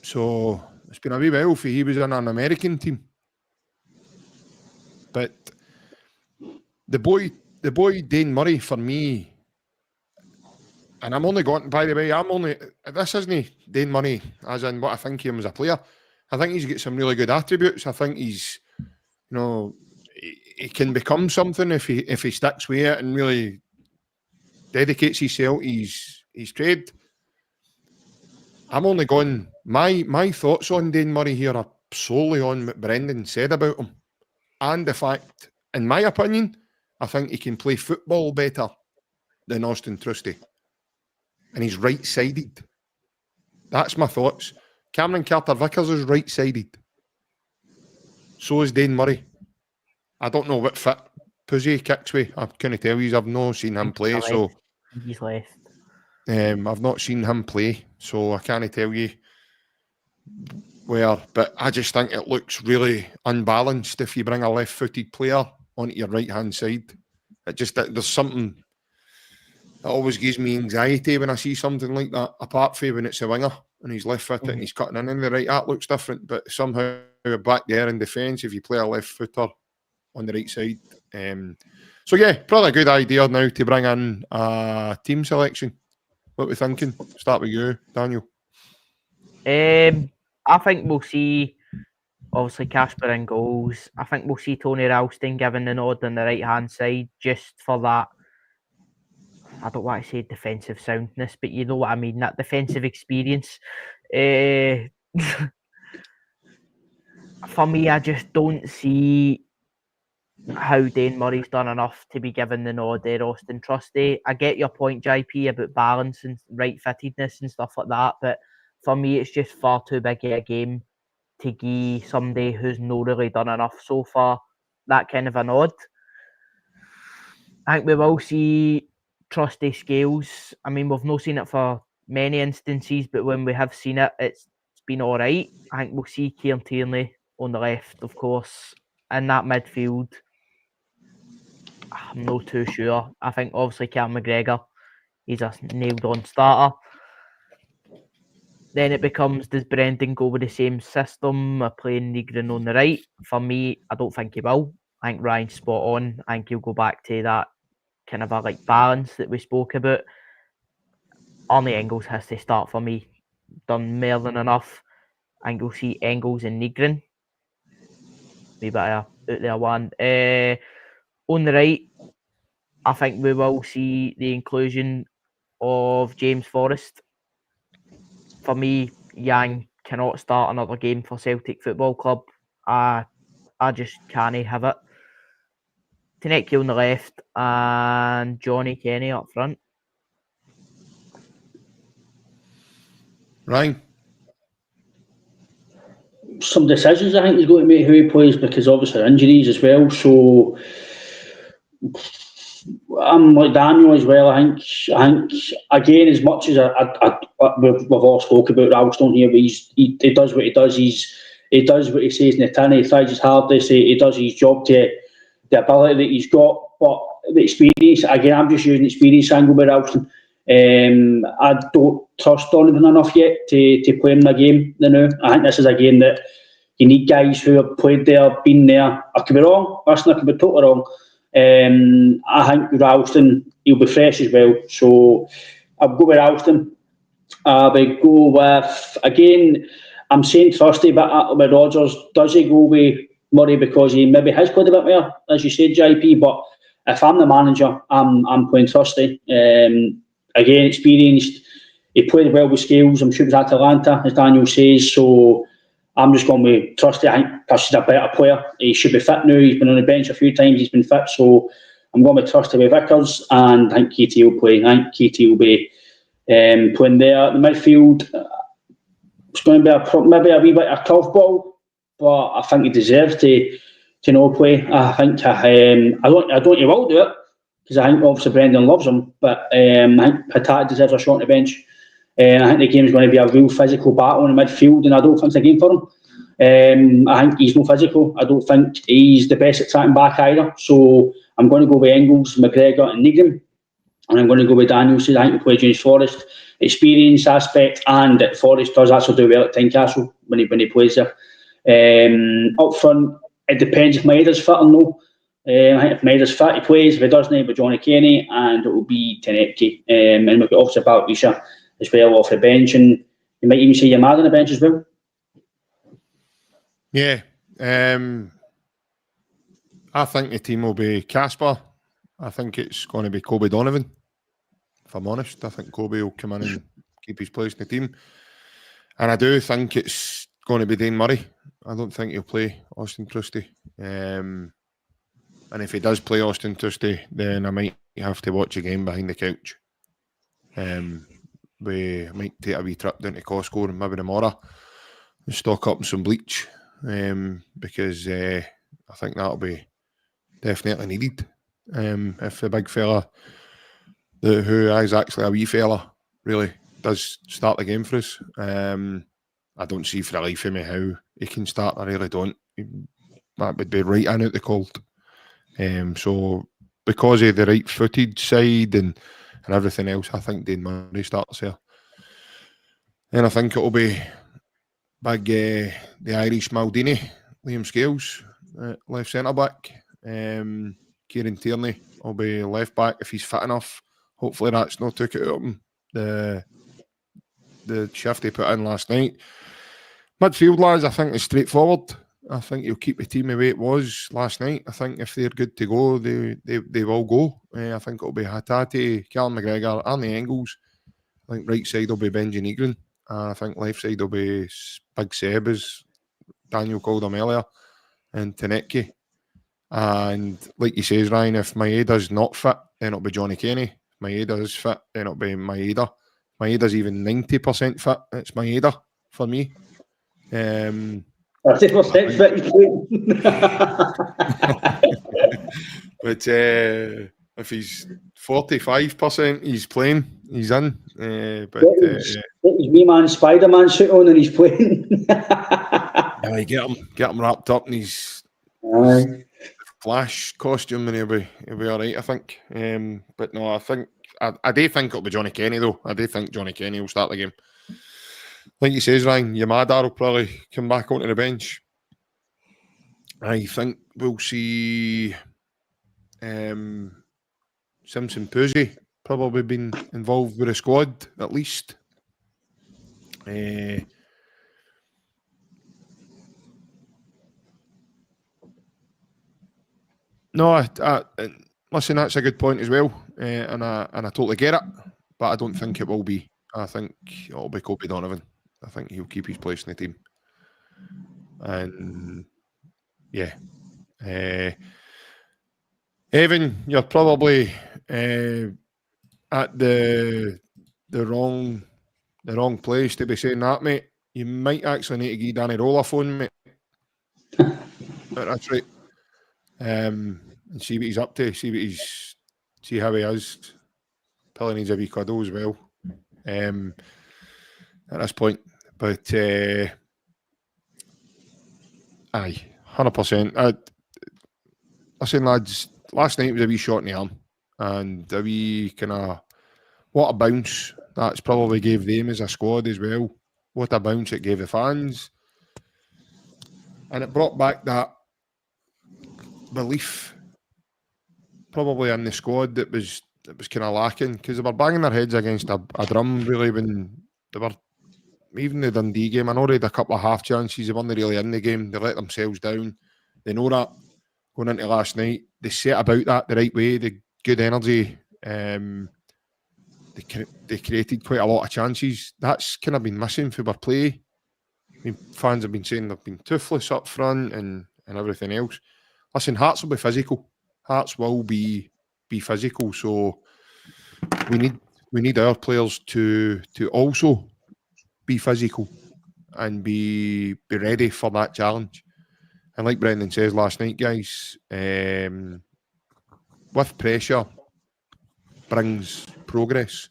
So it's been a wee while for he was in an American team. But the boy Dane Murray, for me, and I'm only going, by the way, this isn't Dane Murray as in what I think he is as a player. I think he's got some really good attributes. I think he's, he can become something if he sticks with it and really dedicates himself to his trade. I'm only going, my thoughts on Dane Murray here are solely on what Brendan said about him. And the fact, in my opinion, I think he can play football better than Austin Trusty. And he's right-sided. That's my thoughts. Cameron Carter-Vickers is right-sided. So is Dane Murray. I don't know what fit Pusey kicks with. I couldn't tell you. I've not seen him play. So he's left. I've not seen him play, so I can't tell you where. But I just think it looks really unbalanced if you bring a left-footed player onto your right-hand side. There's something that always gives me anxiety when I see something like that, apart from when it's a winger and he's left-footed and he's cutting in the right. That looks different, but somehow back there in defence, if you play a left-footer on the right side. So yeah, probably a good idea now to bring in a team selection. What are we thinking? Start with you, Daniel. I think we'll see, obviously, Casper in goals. I think we'll see Tony Ralston given the nod on the right-hand side just for that, I don't want to say defensive soundness, but you know what I mean, that defensive experience. For me, I just don't see how Dane Murray's done enough to be given the nod there, Austin Trusty. I get your point, JP, about balance and right-fittedness and stuff like that, but for me, it's just far too big a game to give somebody who's not really done enough so far that kind of a nod. I think we will see trusty Scales. I mean, we've not seen it for many instances, but when we have seen it, it's been all right. I think we'll see Kieran Tierney on the left, of course, in that midfield. I'm not too sure. I think obviously Cam McGregor, he's a nailed-on starter. Then it becomes, does Brendan go with the same system, playing Negrin on the right? For me, I don't think he will. I think Ryan's spot on. I think he'll go back to that kind of a balance that we spoke about. Arnie Engels has to start for me. Done more than enough. I think you'll see Engels and Negrin. Maybe out there one. On the right, I think we will see the inclusion of James Forrest. For me, Yang cannot start another game for Celtic Football Club. I just can't have it. Tanecki on the left and Johnny Kenny up front. Ryan? Some decisions I think he's going to make who he plays, because obviously injuries as well. So I'm like Daniel as well. I think again, as much as we've all spoke about Ralston here, but he does what he does. He does what he says in the tin. He tries his hardest. He does his job to the ability that he's got. But the experience, again, I'm just using the experience angle with Ralston. I don't trust Donovan enough yet to play him in a game now. I think this is a game that you need guys who have played there, been there. I could be wrong. Listen, I could be totally wrong. I think Ralston, he'll be fresh as well. So I'll go with Ralston. I would go with, again, I'm saying trusty, but with Rodgers, does he go with Murray because he maybe has played a bit more, as you said, JP? But if I'm the manager, I'm playing trusty. Again, experienced. He played well with Scales. I'm sure it was at Atlanta, as Daniel says. So I'm just going with trusty. I think he's a better player. He should be fit now. He's been on the bench a few times. He's been fit. So I'm going with trusty with Vickers, and I think KT will play. I think KT will be playing there. The midfield, it's going to be maybe a wee bit of a tough ball, but I think he deserves to not play. I think I don't think he will do it, because I think obviously Brendan loves him, but I think Patata deserves a shot on the bench. I think the game is going to be a real physical battle in the midfield, and I don't think it's a game for him. I think he's no physical. I don't think he's the best at tracking back either. So I'm going to go with Engels, McGregor and Negrin, and I'm going to go with Daniel. I think he'll play James Forrest. Experience aspect, and Forrest does actually do well at Tynecastle when he plays there. Up front, it depends if Maeda's fit or no. I think if Maeda's fit, he plays. If he doesn't, it'll be Johnny Kenny, and it will be Tanecki. And we've got obviously Baltisha as well off the bench, and you might even see Yamada on the bench as well. Yeah. I think the team will be Casper. I think it's going to be Kobe Donovan. If I'm honest, I think Kobe will come in and keep his place in the team. And I do think it's going to be Dane Murray. I don't think he'll play Austin Trusty. And if he does play Austin Trusty, then I might have to watch a game behind the couch. We might take a wee trip down to Costco and maybe tomorrow and stock up on some bleach, because I think that'll be definitely needed. If the big fella, who is actually a wee fella, really does start the game for us. I don't see for the life of me how he can start. I really don't. That would be right in out the cold. So because of the right-footed side and everything else, I think Dane Murray starts there. And I think it'll be big the Irish Maldini, Liam Scales, left centre-back. Kieran Tierney will be left-back if he's fit enough. Hopefully that's not took it out of him. The shift he put in last night. Midfield, lads, I think is straightforward. I think he'll keep the team the way it was last night. I think if they're good to go, they will go. I think it'll be Hatate, Callum McGregor, Arnie Engels. I think right side will be Benji Negrin. And I think left side will be Big Seb, as Daniel called him earlier, and Tanecki. And like he says, Ryan, if Maeda's not fit, then it'll be Johnny Kenny. If Maeda is fit, then it'll be Maeda. Maeda's even 90% fit. It's Maeda for me. 30% fit, he's playing. But if he's 45%, he's playing. He's in. Get his wee man Spider-Man suit on and he's playing. Yeah, get him wrapped up in his Flash costume, and he'll be all right, I think. But no, I do think it'll be Johnny Kenny though. I do think Johnny Kenny will start the game. Like you says, Ryan, Yamada will probably come back onto the bench. I think we'll see Simpson Puzzi probably been involved with the squad at least. No, listen, that's a good point as well, and I totally get it, but I don't think it will be. I think it'll be Kobe Donovan. I think he'll keep his place in the team, and yeah. Evan, you're probably at the wrong place to be saying that, mate. You might actually need to give Danny Roll a phone, mate. That's right. And see what he's up to. See how he is. Probably needs a wee cuddle as well. At this point, but aye, 100%. Listen, lads. Last night was a wee shot in the arm, and a wee kind of what a bounce that's probably gave them as a squad as well. What a bounce it gave the fans, and it brought back that belief probably in the squad that was kind of lacking, because they were banging their heads against a drum really when they were, even the Dundee game. I know they had a couple of half chances. They weren't really in the game. They let themselves down. They know that going into last night. They set about that the right way. The good energy. They created quite a lot of chances. That's kind of been missing for their play. I mean, fans have been saying they've been toothless up front and everything else. Listen, Hearts will be physical. Hearts will be physical. So we need our players to also be physical and be ready for that challenge. And like Brendan says last night, guys, with pressure brings progress.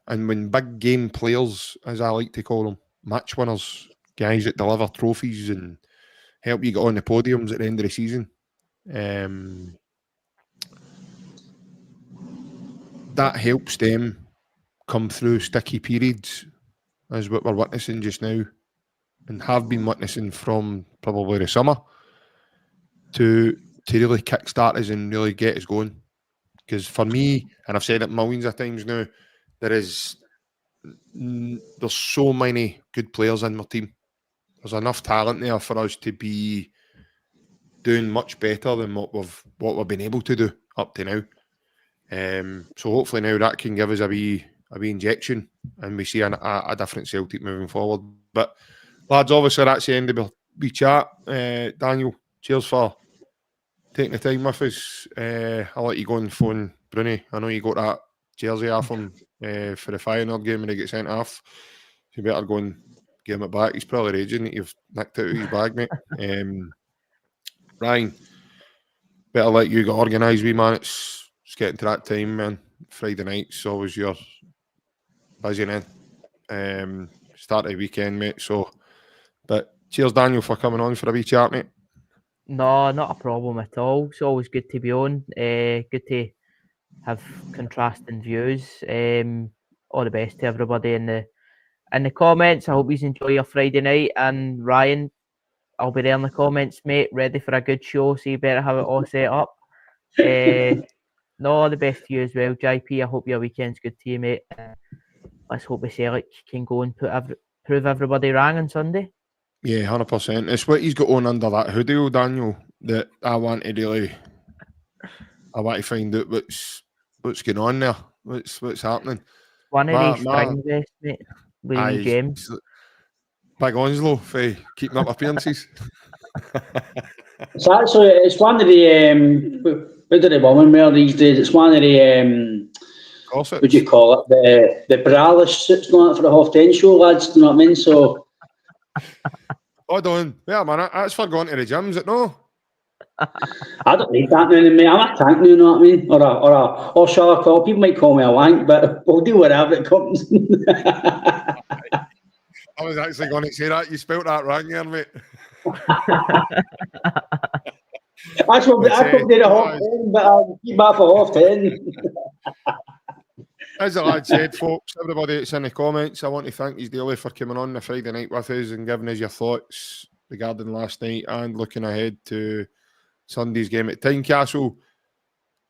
And when big game players, as I like to call them, match winners, guys that deliver trophies and help you get on the podiums at the end of the season, that helps them come through sticky periods, as what we're witnessing just now, and have been witnessing from probably the summer, to really kickstart us and really get us going. Because for me, and I've said it millions of times now, there's so many good players in my team. There's enough talent there for us to be doing much better than what we've been able to do up to now. So hopefully now that can give us a wee injection, and we see a different Celtic moving forward. But lads, obviously that's the end of the wee chat. Daniel, cheers for taking the time with us. I'll let you go and phone Bruni. I know you got that jersey off him for the Feyenoord game when he gets sent off. You better go and give him it back. He's probably raging that you've nicked out of his bag, mate. Ryan, better let you get organised, wee man. It's getting to that time, man. Friday night's always your busy then. Start of the weekend, mate. So, but cheers, Daniel, for coming on for a wee chat, mate. No, not a problem at all. It's always good to be on. Good to have contrasting views. All the best to everybody in the comments. I hope you enjoy your Friday night. And Ryan, I'll be there in the comments, mate, ready for a good show. So you better have it all set up. No, all the best to you as well, JP. I hope your weekend's good to you, mate. Let's hope the Celtic can go and prove everybody wrong on Sunday. Yeah, 100%. It's what he's got on under that hoodie, Daniel, that I want to find out what's going on there. What's happening. One of these string vests, mate, with gems. Big Onslow for keeping up appearances. It's one of the what do the women wear these days? It's one of the course it what do you call it? The braless suits going for the half 10 show, lads. Do you know what I mean? So. Hold on. Wait a minute. That's for going to the gym, is it no? I don't need that now, mate. I'm a tank now, you know what I mean? Or shall I call? People might call me a wank, but we'll do whatever it comes. I was actually going to say that. You spelt that wrong there, mate. I could do the half 10, but I'll keep that for half 10. As the lad said, folks, everybody that's in the comments, I want to thank you daily for coming on the Friday night with us and giving us your thoughts regarding last night and looking ahead to Sunday's game at Tynecastle.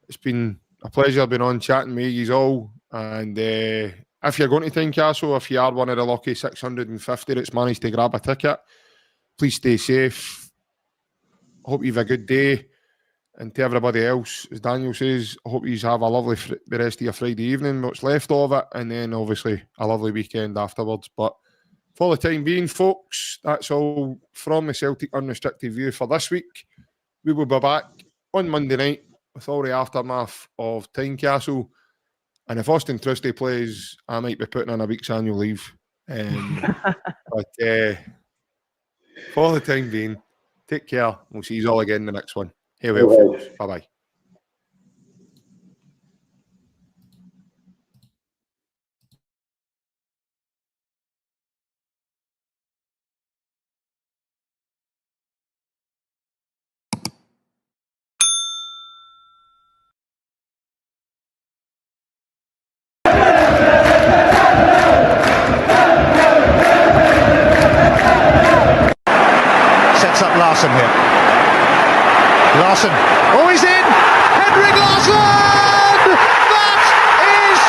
It's been a pleasure being on chatting with you all. And if you're going to Tynecastle, if you are one of the lucky 650 that's managed to grab a ticket, please stay safe. I hope you have a good day. And to everybody else, as Daniel says, I hope you have a lovely the rest of your Friday evening, what's left of it, and then obviously a lovely weekend afterwards. But for the time being, folks, that's all from the Celtic Unrestricted View for this week. We will be back on Monday night with all the aftermath of Tynecastle. And if Austin Trusty plays, I might be putting in a week's annual leave. But for the time being, take care. We'll see you all again in the next one. Hey, well, folks. Bye-bye. Sets up Larson here. Larson. Oh, he's in! Henrik Larsson! That is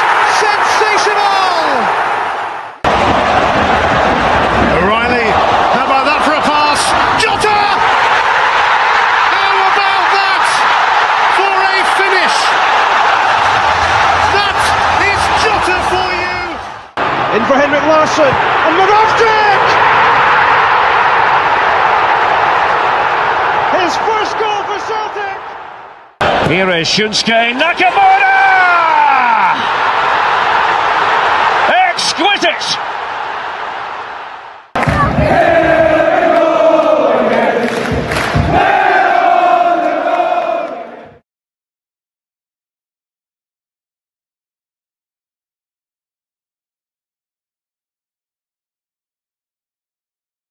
sensational! O'Reilly. How about that for a pass? Jota! How about that for a finish? That is Jota for you! In for Henrik Larsson. And Moravcik! His first goal for Celtic! Here is Shunsuke Nakamura!